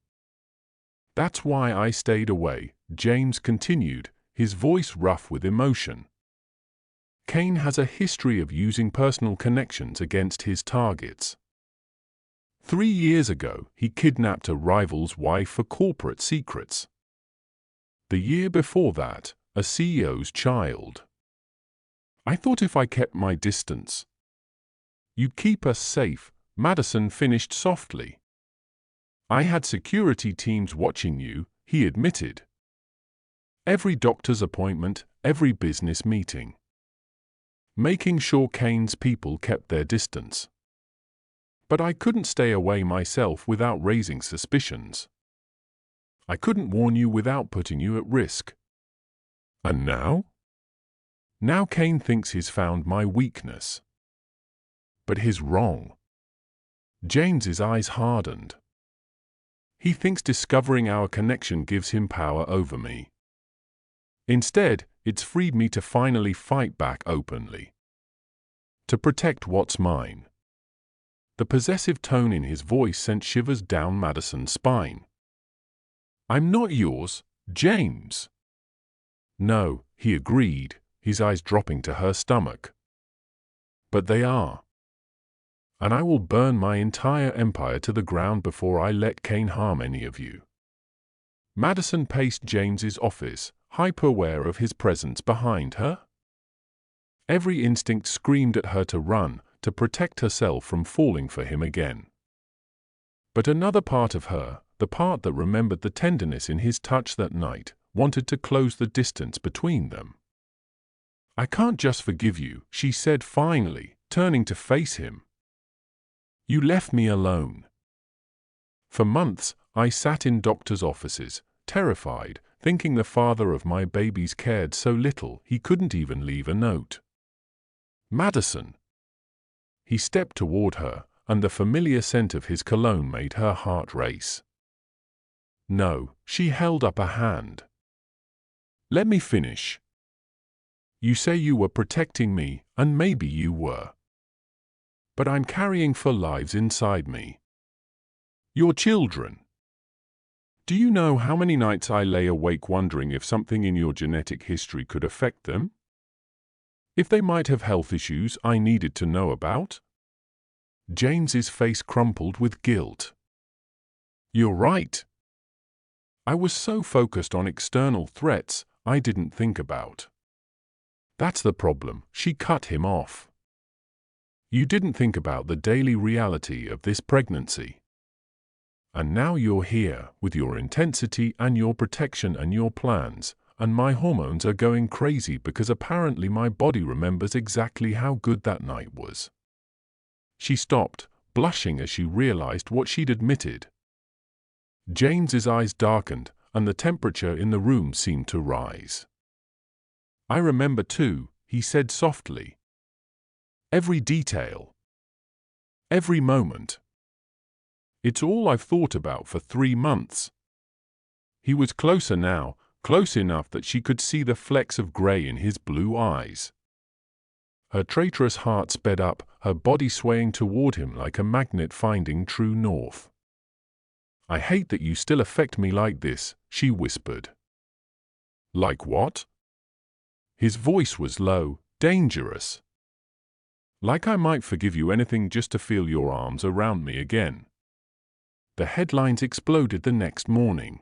That's why I stayed away, James continued, his voice rough with emotion. Kane has a history of using personal connections against his targets. 3 years ago, he kidnapped a rival's wife for corporate secrets. The year before that, a CEO's child. I thought if I kept my distance, you'd keep us safe, Madison finished softly. I had security teams watching you, he admitted. Every doctor's appointment, every business meeting. Making sure Kane's people kept their distance. But I couldn't stay away myself without raising suspicions. I couldn't warn you without putting you at risk. And now? Now Kane thinks he's found my weakness. But he's wrong. James's eyes hardened. He thinks discovering our connection gives him power over me. Instead, it's freed me to finally fight back openly. To protect what's mine. The possessive tone in his voice sent shivers down Madison's spine. I'm not yours, James. No, he agreed, his eyes dropping to her stomach. But they are. And I will burn my entire empire to the ground before I let Kane harm any of you. Madison paced James's office, hyper-aware of his presence behind her. Every instinct screamed at her to run, to protect herself from falling for him again. But another part of her, the part that remembered the tenderness in his touch that night, wanted to close the distance between them. I can't just forgive you, she said finally, turning to face him. You left me alone. For months, I sat in doctors' offices, terrified, thinking the father of my babies cared so little he couldn't even leave a note. Madison. He stepped toward her, and the familiar scent of his cologne made her heart race. No, she held up a hand. Let me finish. You say you were protecting me, and maybe you were. But I'm carrying 4 lives inside me. Your children. Do you know how many nights I lay awake wondering if something in your genetic history could affect them? If they might have health issues I needed to know about? James's face crumpled with guilt. You're right. I was so focused on external threats, I didn't think about. That's the problem, she cut him off. You didn't think about the daily reality of this pregnancy. And now you're here, with your intensity and your protection and your plans, and my hormones are going crazy because apparently my body remembers exactly how good that night was. She stopped, blushing as she realized what she'd admitted. James's eyes darkened, and the temperature in the room seemed to rise. I remember too, he said softly. Every detail. Every moment. It's all I've thought about for 3 months. He was closer now, close enough that she could see the flecks of gray in his blue eyes. Her traitorous heart sped up, her body swaying toward him like a magnet finding true north. I hate that you still affect me like this, she whispered. Like what? His voice was low, dangerous. Like I might forgive you anything just to feel your arms around me again. The headlines exploded the next morning.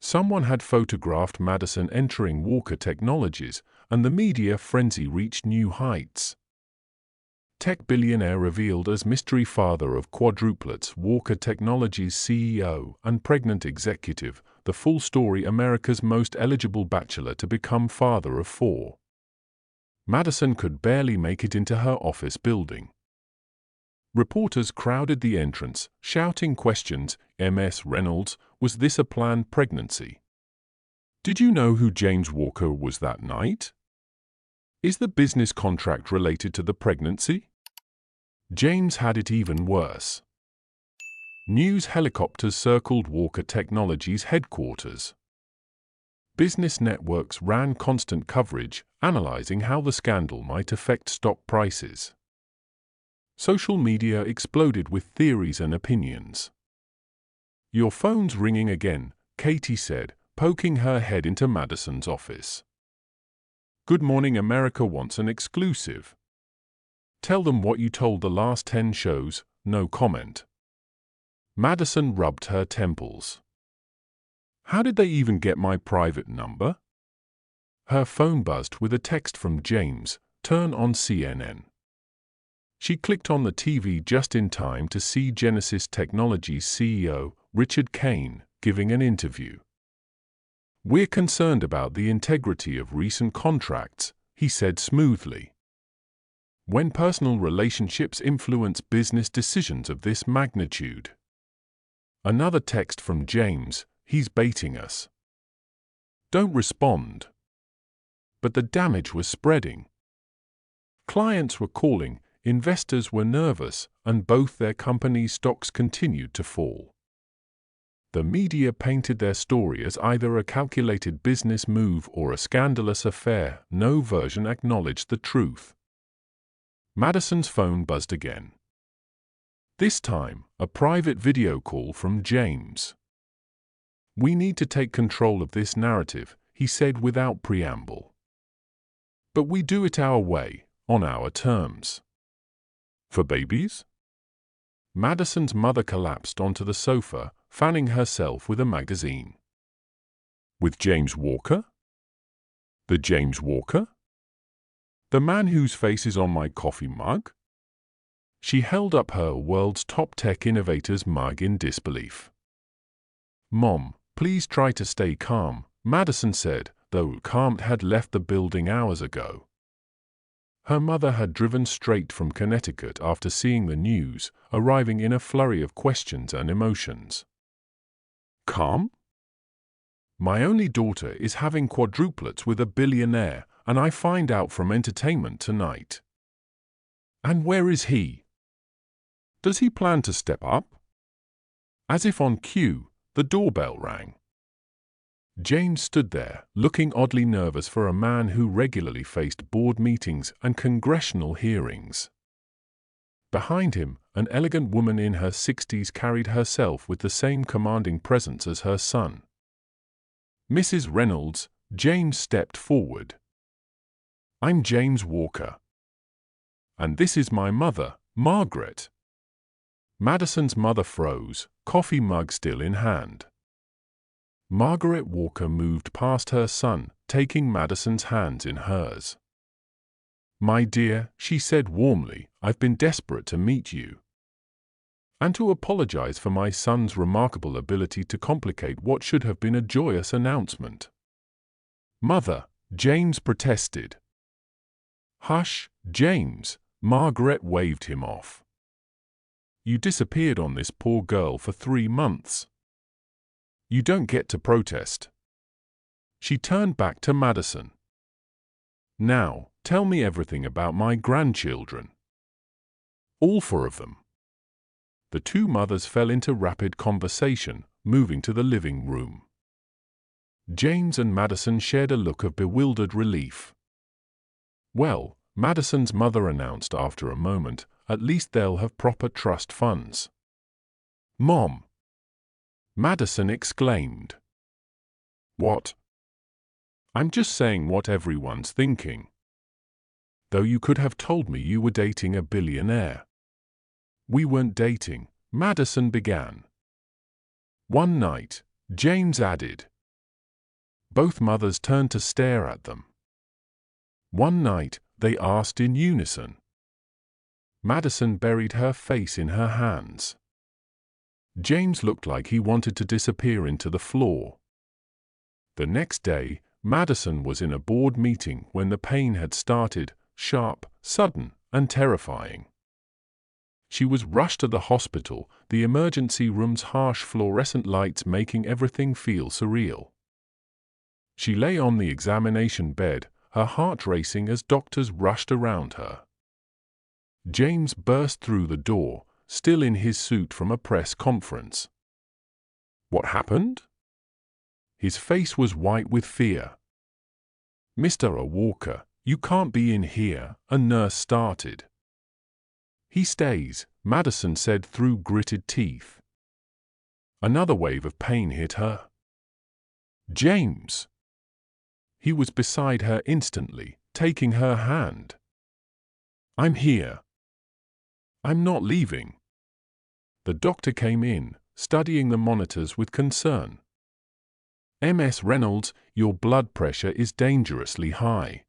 Someone had photographed Madison entering Walker Technologies, and the media frenzy reached new heights. Tech billionaire revealed as mystery father of quadruplets, Walker Technologies CEO and pregnant executive, the full story: America's most eligible bachelor to become father of 4. Madison could barely make it into her office building. Reporters crowded the entrance, shouting questions. Ms. Reynolds, was this a planned pregnancy? Did you know who James Walker was that night? Is the business contract related to the pregnancy? James had it even worse. News helicopters circled Walker Technologies' headquarters. Business networks ran constant coverage, analyzing how the scandal might affect stock prices. Social media exploded with theories and opinions. "Your phone's ringing again," Katie said, poking her head into Madison's office. "Good Morning America wants an exclusive. Tell them what you told the last 10 shows." No comment. Madison rubbed her temples. "How did they even get my private number?" Her phone buzzed with a text from James, "Turn on CNN." She clicked on the TV just in time to see Genesis Technologies CEO, Richard Kane, giving an interview. "We're concerned about the integrity of recent contracts," he said smoothly. "When personal relationships influence business decisions of this magnitude." Another text from James, "He's baiting us. Don't respond." But the damage was spreading. Clients were calling, investors were nervous, and both their companies' stocks continued to fall. The media painted their story as either a calculated business move or a scandalous affair. No version acknowledged the truth. Madison's phone buzzed again. This time, a private video call from James. "We need to take control of this narrative," he said without preamble. "But we do it our way, on our terms." "For babies?" Madison's mother collapsed onto the sofa, fanning herself with a magazine. "With James Walker? The James Walker? The man whose face is on my coffee mug?" She held up her world's top tech innovators mug in disbelief. "Mom, please try to stay calm," Madison said, though calm had left the building hours ago. Her mother had driven straight from Connecticut after seeing the news, arriving in a flurry of questions and emotions. "Calm? My only daughter is having quadruplets with a billionaire, and I find out from entertainment tonight. And where is he? Does he plan to step up?" As if on cue, the doorbell rang. James stood there, looking oddly nervous for a man who regularly faced board meetings and congressional hearings. Behind him, an elegant woman in her 60s carried herself with the same commanding presence as her son. "Mrs. Reynolds," James stepped forward. "I'm James Walker. And this is my mother, Margaret." Madison's mother froze, coffee mug still in hand. Margaret Walker moved past her son, taking Madison's hands in hers. "My dear," she said warmly, "I've been desperate to meet you. And to apologize for my son's remarkable ability to complicate what should have been a joyous announcement." "Mother," James protested. "Hush, James," Margaret waved him off. "You disappeared on this poor girl for 3 months. You don't get to protest." She turned back to Madison. "Now, tell me everything about my grandchildren." "All 4 of them." The two mothers fell into rapid conversation, moving to the living room. James and Madison shared a look of bewildered relief. "Well," Madison's mother announced after a moment, "at least they'll have proper trust funds." "Mom!" Madison exclaimed. "What?" "I'm just saying what everyone's thinking. Though you could have told me you were dating a billionaire." "We weren't dating," Madison began. "One night," James added. Both mothers turned to stare at them. "One night," they asked in unison. Madison buried her face in her hands. James looked like he wanted to disappear into the floor. The next day, Madison was in a board meeting when the pain had started, sharp, sudden, and terrifying. She was rushed to the hospital, the emergency room's harsh fluorescent lights making everything feel surreal. She lay on the examination bed, her heart racing as doctors rushed around her. James burst through the door, still in his suit from a press conference. "What happened?" His face was white with fear. "Mr. Walker, you can't be in here," a nurse started. "He stays," Madison said through gritted teeth. Another wave of pain hit her. "James!" He was beside her instantly, taking her hand. "I'm here. I'm not leaving." The doctor came in, studying the monitors with concern. "Ms. Reynolds, your blood pressure is dangerously high.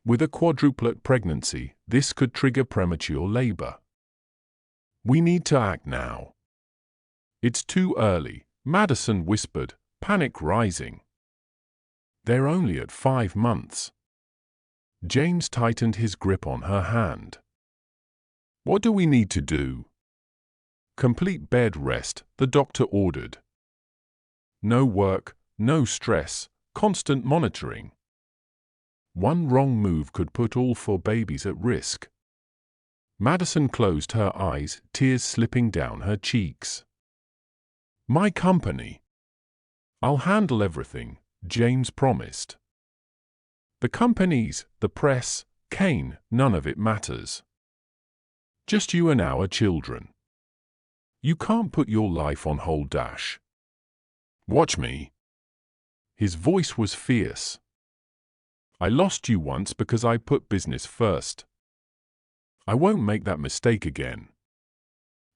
With a quadruplet pregnancy, this could trigger premature labor. We need to act now." "It's too early," Madison whispered, panic rising. "They're only at 5 months." James tightened his grip on her hand. "What do we need to do?" "Complete bed rest," the doctor ordered. "No work, no stress, constant monitoring. One wrong move could put all 4 babies at risk." Madison closed her eyes, tears slipping down her cheeks. "My company. I'll handle everything," James promised. "The companies, the press, Kane, none of it matters. Just you and our children. You can't put your life on hold, Dash. Watch me." His voice was fierce. "I lost you once because I put business first. I won't make that mistake again."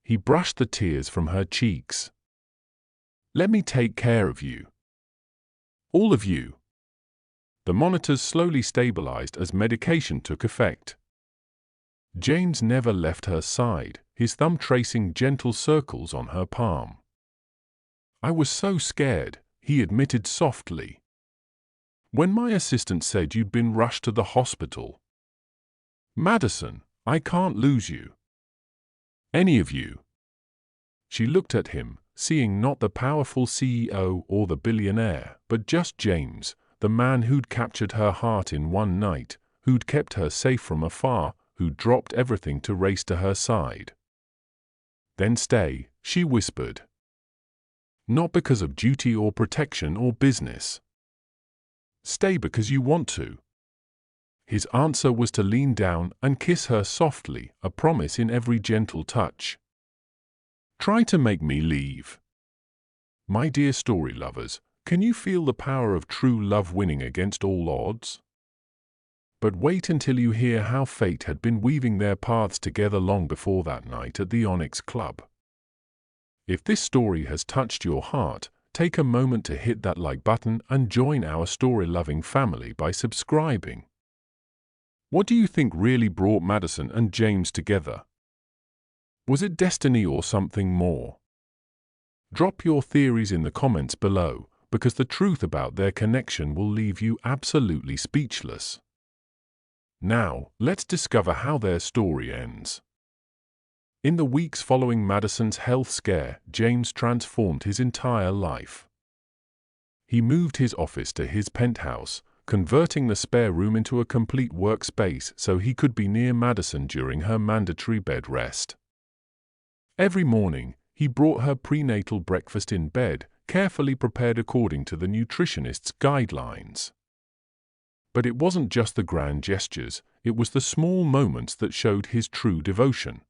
He brushed the tears from her cheeks. "Let me take care of you. All of you." The monitors slowly stabilized as medication took effect. James never left her side, his thumb tracing gentle circles on her palm. "I was so scared," he admitted softly. "When my assistant said you'd been rushed to the hospital. Madison, I can't lose you. Any of you." She looked at him, seeing not the powerful CEO or the billionaire, but just James, the man who'd captured her heart in one night, who'd kept her safe from afar, who'd dropped everything to race to her side. "Then stay," she whispered. "Not because of duty or protection or business. Stay because you want to." His answer was to lean down and kiss her softly, a promise in every gentle touch. "Try to make me leave." My dear story lovers, can you feel the power of true love winning against all odds? But wait until you hear how fate had been weaving their paths together long before that night at the Onyx Club. If this story has touched your heart, take a moment to hit that like button and join our story-loving family by subscribing. What do you think really brought Madison and James together? Was it destiny or something more? Drop your theories in the comments below, because the truth about their connection will leave you absolutely speechless. Now, let's discover how their story ends. In the weeks following Madison's health scare, James transformed his entire life. He moved his office to his penthouse, converting the spare room into a complete workspace so he could be near Madison during her mandatory bed rest. Every morning, he brought her prenatal breakfast in bed, carefully prepared according to the nutritionist's guidelines. But it wasn't just the grand gestures, it was the small moments that showed his true devotion.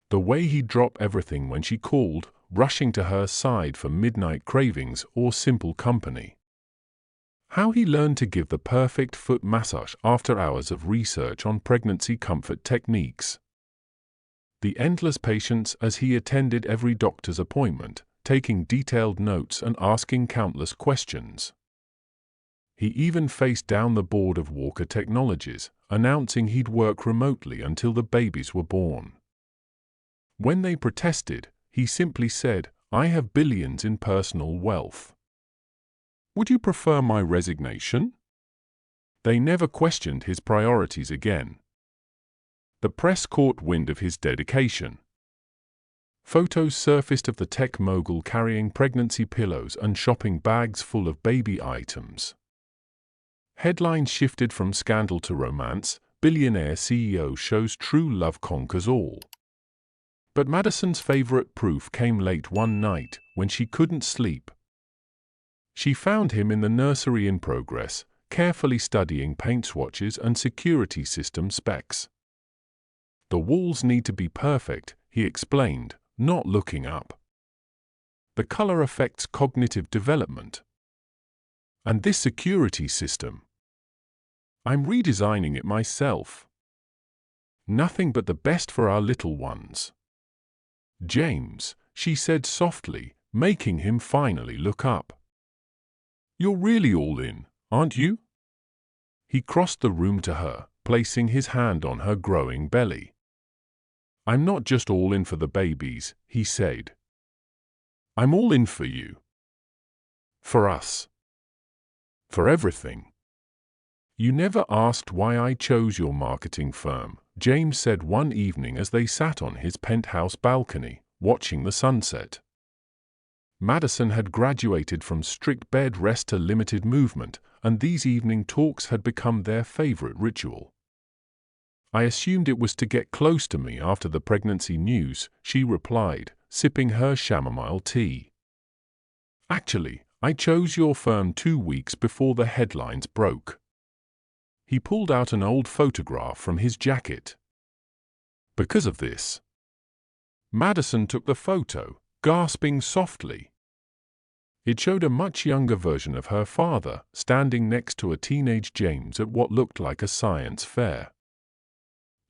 The way he'd drop everything when she called, rushing to her side for midnight cravings or simple company. How he learned to give the perfect foot massage after hours of research on pregnancy comfort techniques. The endless patience as he attended every doctor's appointment, taking detailed notes and asking countless questions. He even faced down the board of Walker Technologies, announcing he'd work remotely until the babies were born. When they protested, he simply said, "I have billions in personal wealth." Would you prefer my resignation? They never questioned his priorities again. The press caught wind of his dedication. Photos surfaced of the tech mogul carrying pregnancy pillows and shopping bags full of baby items. Headlines shifted from scandal to romance. Billionaire CEO shows true love conquers all. But Madison's favorite proof came late one night when she couldn't sleep. She found him in the nursery in progress, carefully studying paint swatches and security system specs. The walls need to be perfect, he explained, not looking up. The color affects cognitive development. And this security system, I'm redesigning it myself. Nothing but the best for our little ones. James, she said softly, making him finally look up. You're really all in, aren't you? He crossed the room to her, placing his hand on her growing belly. I'm not just all in for the babies, he said. I'm all in for you. For us. For everything. You never asked why I chose your marketing firm, James said one evening as they sat on his penthouse balcony, watching the sunset. Madison had graduated from strict bed rest to limited movement, and these evening talks had become their favorite ritual. I assumed it was to get close to me after the pregnancy news, she replied, sipping her chamomile tea. Actually, I chose your firm 2 weeks before the headlines broke. He pulled out an old photograph from his jacket. Because of this. Madison took the photo, gasping softly. It showed a much younger version of her father, standing next to a teenage James at what looked like a science fair.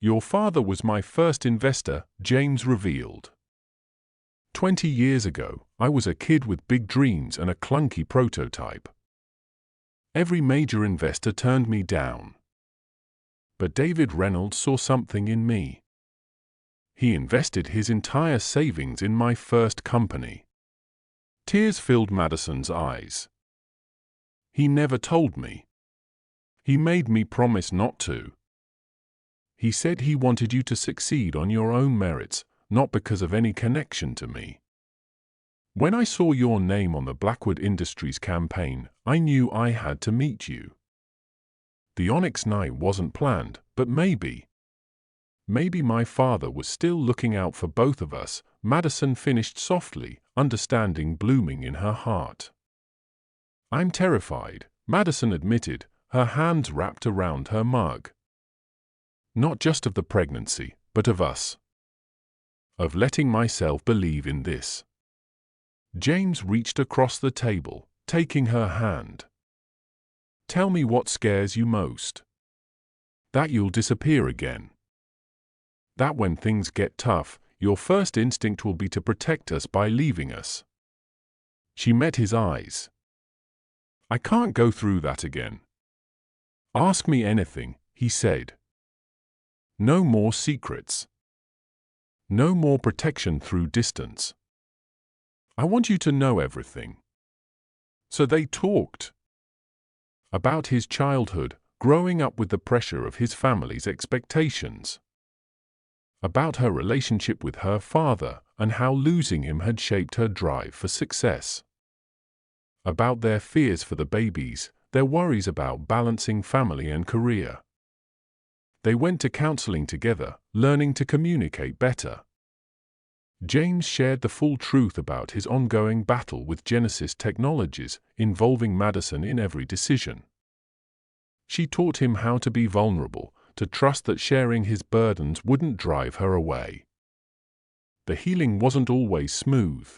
Your father was my first investor, James revealed. 20 years ago, I was a kid with big dreams and a clunky prototype. Every major investor turned me down. But David Reynolds saw something in me. He invested his entire savings in my first company. Tears filled Madison's eyes. He never told me. He made me promise not to. He said he wanted you to succeed on your own merits, not because of any connection to me. When I saw your name on the Blackwood Industries campaign, I knew I had to meet you. The Onyx night wasn't planned, but maybe my father was still looking out for both of us, Madison finished softly, understanding blooming in her heart. I'm terrified, Madison admitted, her hands wrapped around her mug. Not just of the pregnancy, but of us. Of letting myself believe in this. James reached across the table, taking her hand. Tell me what scares you most. That you'll disappear again. That when things get tough, your first instinct will be to protect us by leaving us. She met his eyes. I can't go through that again. Ask me anything, he said. No more secrets. No more protection through distance. I want you to know everything. So they talked. About his childhood, growing up with the pressure of his family's expectations. About her relationship with her father and how losing him had shaped her drive for success. About their fears for the babies, their worries about balancing family and career. They went to counseling together, learning to communicate better. James shared the full truth about his ongoing battle with Genesis Technologies, involving Madison in every decision. She taught him how to be vulnerable, to trust that sharing his burdens wouldn't drive her away. The healing wasn't always smooth.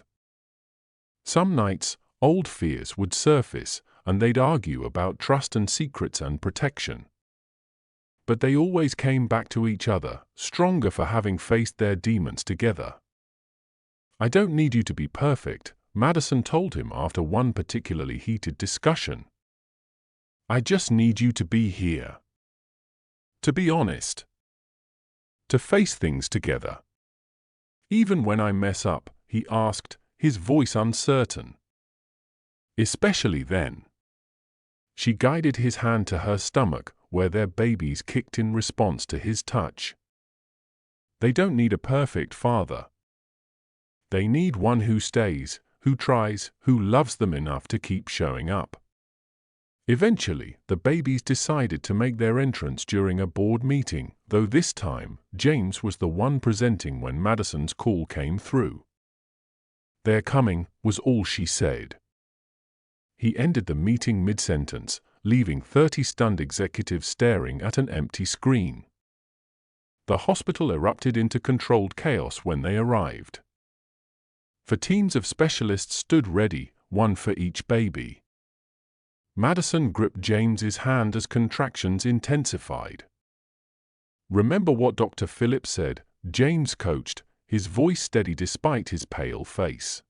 Some nights, old fears would surface, and they'd argue about trust and secrets and protection. But they always came back to each other, stronger for having faced their demons together. I don't need you to be perfect, Madison told him after one particularly heated discussion. I just need you to be here. To be honest. To face things together. Even when I mess up, he asked, his voice uncertain. Especially then. She guided his hand to her stomach, where their babies kicked in response to his touch. They don't need a perfect father. They need one who stays, who tries, who loves them enough to keep showing up. Eventually, the babies decided to make their entrance during a board meeting, though this time, James was the one presenting when Madison's call came through. "They're coming," was all she said. He ended the meeting mid-sentence, leaving 30 stunned executives staring at an empty screen. The hospital erupted into controlled chaos when they arrived. Teams of specialists stood ready, one for each baby. Madison gripped James's hand as contractions intensified. "Remember what Dr. Phillips said," James coached, his voice steady despite his pale face.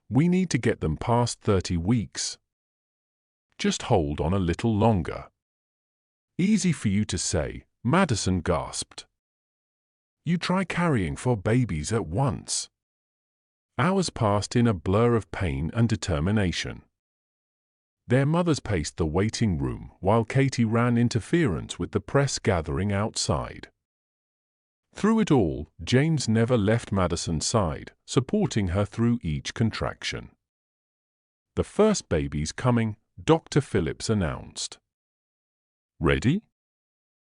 "We need to get them past 30 weeks. Just hold on a little longer." "Easy for you to say," Madison gasped. "You try carrying 4 babies at once." Hours passed in a blur of pain and determination. Their mothers paced the waiting room while Katie ran interference with the press gathering outside. Through it all, James never left Madison's side, supporting her through each contraction. "The first baby's coming," Dr. Phillips announced. "Ready?"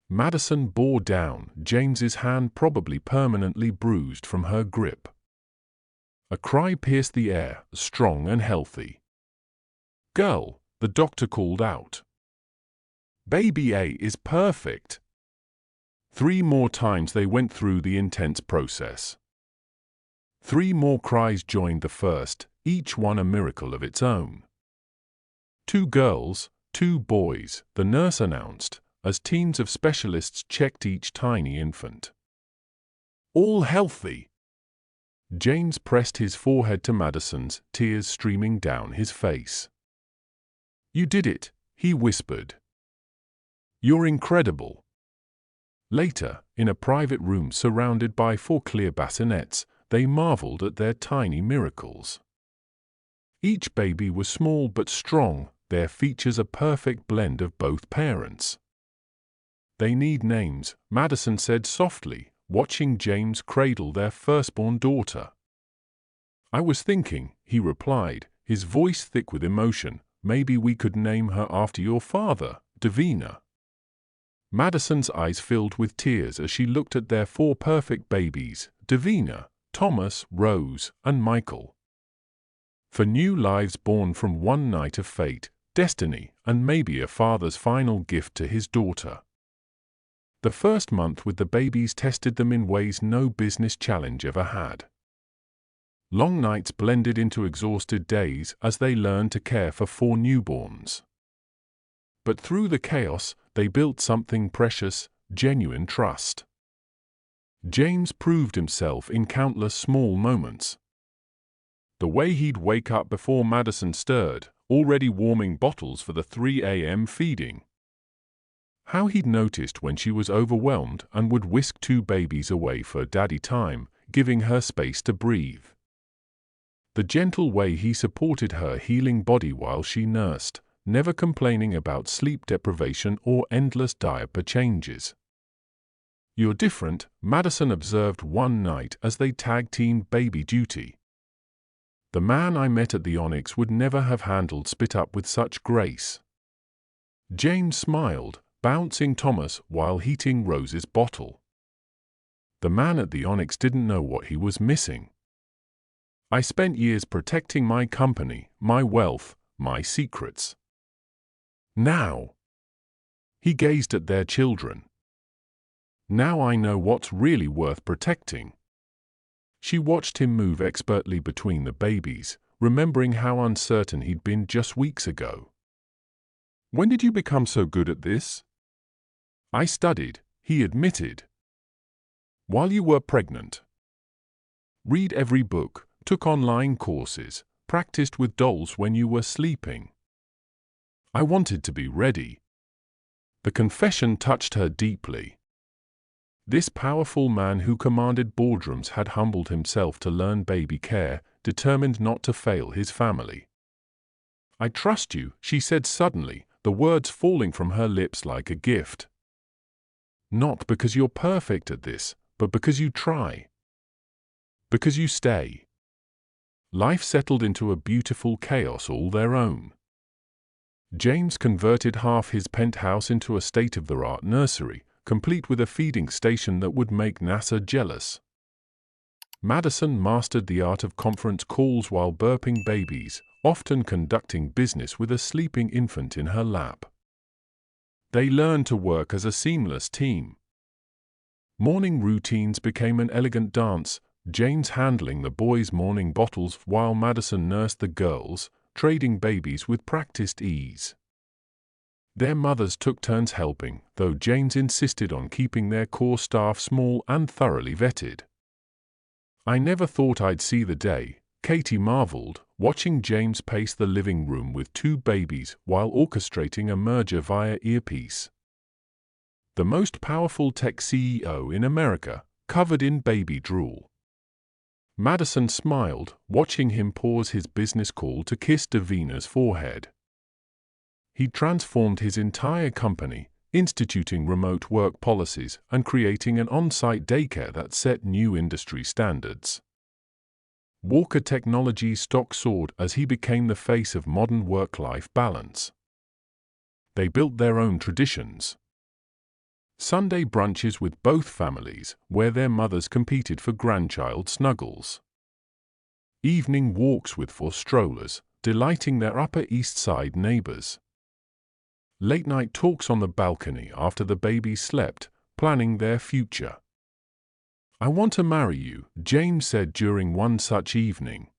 Madison bore down, James's hand probably permanently bruised from her grip. A cry pierced the air, strong and healthy. "Girl," the doctor called out. "Baby A is perfect." 3 more times they went through the intense process. 3 more cries joined the first, each one a miracle of its own. 2 girls, 2 boys, the nurse announced, as teams of specialists checked each tiny infant. "All healthy." James pressed his forehead to Madison's, tears streaming down his face. "You did it," he whispered. "You're incredible." Later, in a private room surrounded by 4 clear bassinets, they marveled at their tiny miracles. Each baby was small but strong, their features a perfect blend of both parents. "They need names," Madison said softly, watching James cradle their firstborn daughter. "I was thinking," he replied, his voice thick with emotion, "maybe we could name her after your father, Davina." Madison's eyes filled with tears as she looked at their 4 perfect babies, Davina, Thomas, Rose, and Michael. 4 new lives born from one night of fate, destiny, and maybe a father's final gift to his daughter. The first month with the babies tested them in ways no business challenge ever had. Long nights blended into exhausted days as they learned to care for 4 newborns. But through the chaos, they built something precious, genuine trust. James proved himself in countless small moments. The way he'd wake up before Madison stirred, already warming bottles for the 3 a.m. feeding. How he'd noticed when she was overwhelmed and would whisk 2 babies away for daddy time, giving her space to breathe. The gentle way he supported her healing body while she nursed, never complaining about sleep deprivation or endless diaper changes. "You're different," Madison observed one night as they tag-teamed baby duty. "The man I met at the Onyx would never have handled spit up with such grace." James smiled, bouncing Thomas while heating Rose's bottle. The man at the Onyx didn't know what he was missing. "I spent years protecting my company, my wealth, my secrets. Now," he gazed at their children, "now I know what's really worth protecting." She watched him move expertly between the babies, remembering how uncertain he'd been just weeks ago. "When did you become so good at this?" "I studied," he admitted. "While you were pregnant. Read every book, took online courses, practiced with dolls when you were sleeping. I wanted to be ready." The confession touched her deeply. This powerful man who commanded boardrooms had humbled himself to learn baby care, determined not to fail his family. I trust you, she said suddenly, the words falling from her lips like a gift. Not because you're perfect at this, but because you try. Because you stay. Life settled into a beautiful chaos all their own. James converted half his penthouse into a state-of-the-art nursery, complete with a feeding station that would make NASA jealous. Madison mastered the art of conference calls while burping babies, often conducting business with a sleeping infant in her lap. They learned to work as a seamless team. Morning routines became an elegant dance, James handling the boys' morning bottles while Madison nursed the girls, trading babies with practiced ease. Their mothers took turns helping, though James insisted on keeping their core staff small and thoroughly vetted. I never thought I'd see the day, Katie marveled, watching James pace the living room with two babies while orchestrating a merger via earpiece. The most powerful tech CEO in America, covered in baby drool. Madison smiled, watching him pause his business call to kiss Davina's forehead. He transformed his entire company, instituting remote work policies and creating an on-site daycare that set new industry standards. Walker Technologies' stock soared as he became the face of modern work-life balance. They built their own traditions. Sunday brunches with both families, where their mothers competed for grandchild snuggles. Evening walks with four strollers, delighting their Upper East Side neighbors. Late-night talks on the balcony after the babies slept, planning their future. "I want to marry you," James said during one such evening.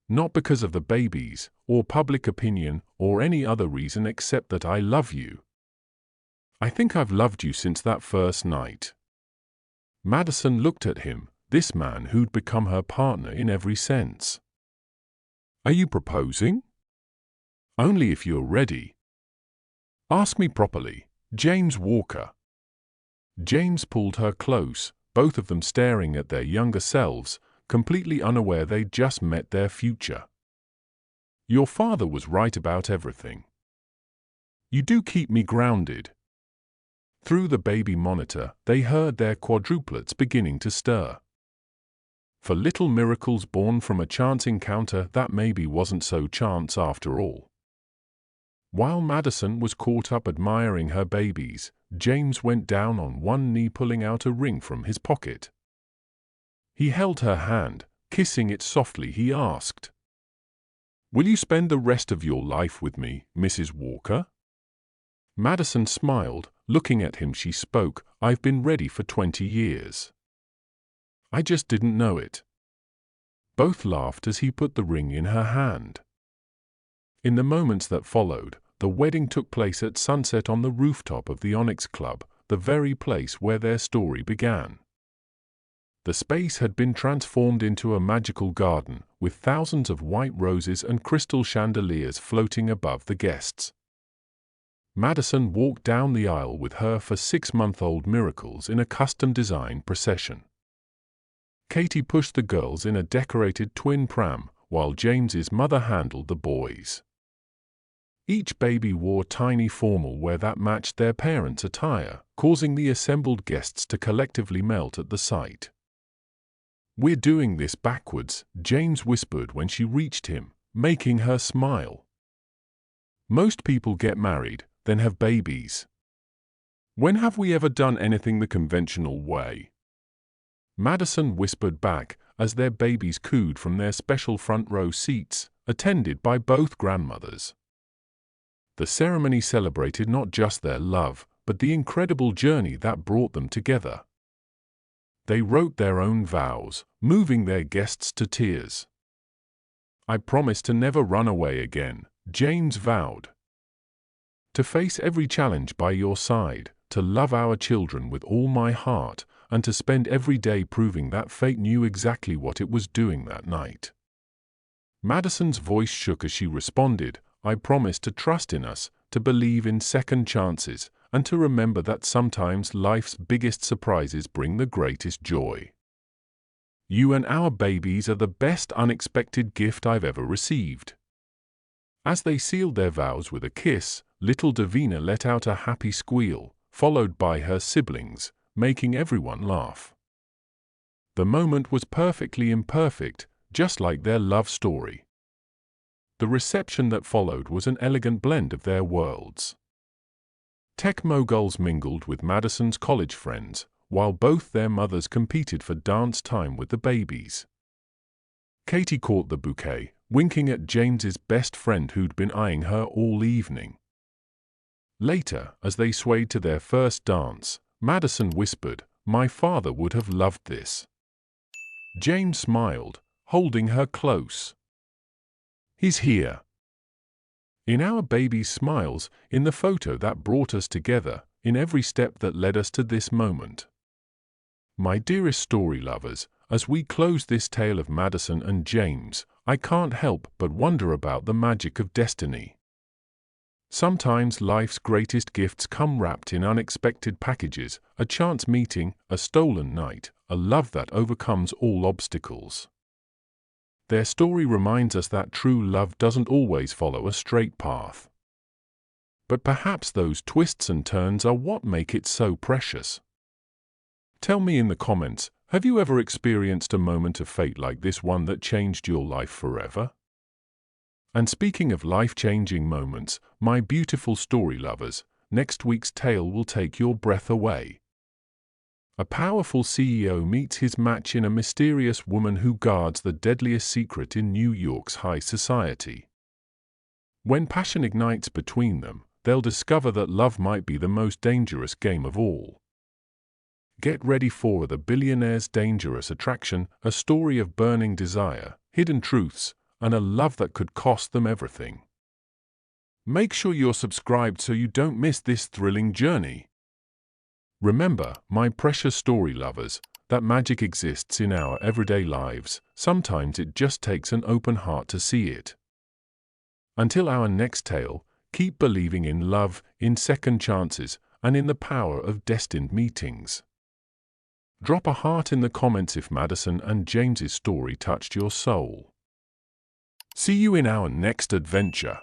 "Not because of the babies, or public opinion, or any other reason except that I love you. I think I've loved you since that first night." Madison looked at him, this man who'd become her partner in every sense. "Are you proposing?" "Only if you're ready." "Ask me properly, James Walker." James pulled her close, both of them staring at their younger selves, completely unaware they'd just met their future. "Your father was right about everything. You do keep me grounded." Through the baby monitor, they heard their quadruplets beginning to stir. For little miracles born from a chance encounter that maybe wasn't so chance after all. While Madison was caught up admiring her babies, James went down on one knee pulling out a ring from his pocket. He held her hand, kissing it softly. He asked, "Will you spend the rest of your life with me, Mrs. Walker?" Madison smiled, looking at him. She spoke, "I've been ready for 20 years. I just didn't know it." Both laughed as he put the ring in her hand. In the moments that followed, the wedding took place at sunset on the rooftop of the Onyx Club, the very place where their story began. The space had been transformed into a magical garden, with thousands of white roses and crystal chandeliers floating above the guests. Madison walked down the aisle with her 6-month-old miracles in a custom-designed procession. Katie pushed the girls in a decorated twin pram, while James's mother handled the boys. Each baby wore tiny formal wear that matched their parents' attire, causing the assembled guests to collectively melt at the sight. "We're doing this backwards," James whispered when she reached him, making her smile. "Most people get married, then have babies. When have we ever done anything the conventional way?" Madison whispered back, as their babies cooed from their special front row seats, attended by both grandmothers. The ceremony celebrated not just their love, but the incredible journey that brought them together. They wrote their own vows, moving their guests to tears. "I promise to never run away again," James vowed. "To face every challenge by your side, to love our children with all my heart, and to spend every day proving that fate knew exactly what it was doing that night." Madison's voice shook as she responded, "I promise to trust in us, to believe in second chances, and to remember that sometimes life's biggest surprises bring the greatest joy. You and our babies are the best unexpected gift I've ever received." As they sealed their vows with a kiss, little Davina let out a happy squeal, followed by her siblings, making everyone laugh. The moment was perfectly imperfect, just like their love story. The reception that followed was an elegant blend of their worlds. Tech moguls mingled with Madison's college friends, while both their mothers competed for dance time with the babies. Katie caught the bouquet, winking at James's best friend who'd been eyeing her all evening. Later, as they swayed to their first dance, Madison whispered, "My father would have loved this." James smiled, holding her close. "He's here." In our baby's smiles, in the photo that brought us together, in every step that led us to this moment. My dearest story lovers, as we close this tale of Madison and James, I can't help but wonder about the magic of destiny. Sometimes life's greatest gifts come wrapped in unexpected packages, a chance meeting, a stolen night, a love that overcomes all obstacles. Their story reminds us that true love doesn't always follow a straight path. But perhaps those twists and turns are what make it so precious. Tell me in the comments, have you ever experienced a moment of fate like this one that changed your life forever? And speaking of life-changing moments, my beautiful story lovers, next week's tale will take your breath away. A powerful CEO meets his match in a mysterious woman who guards the deadliest secret in New York's high society. When passion ignites between them, they'll discover that love might be the most dangerous game of all. Get ready for The Billionaire's Dangerous Attraction, a story of burning desire, hidden truths, and a love that could cost them everything. Make sure you're subscribed so you don't miss this thrilling journey. Remember, my precious story lovers, that magic exists in our everyday lives. Sometimes it just takes an open heart to see it. Until our next tale, keep believing in love, in second chances, and in the power of destined meetings. Drop a heart in the comments if Madison and James's story touched your soul. See you in our next adventure.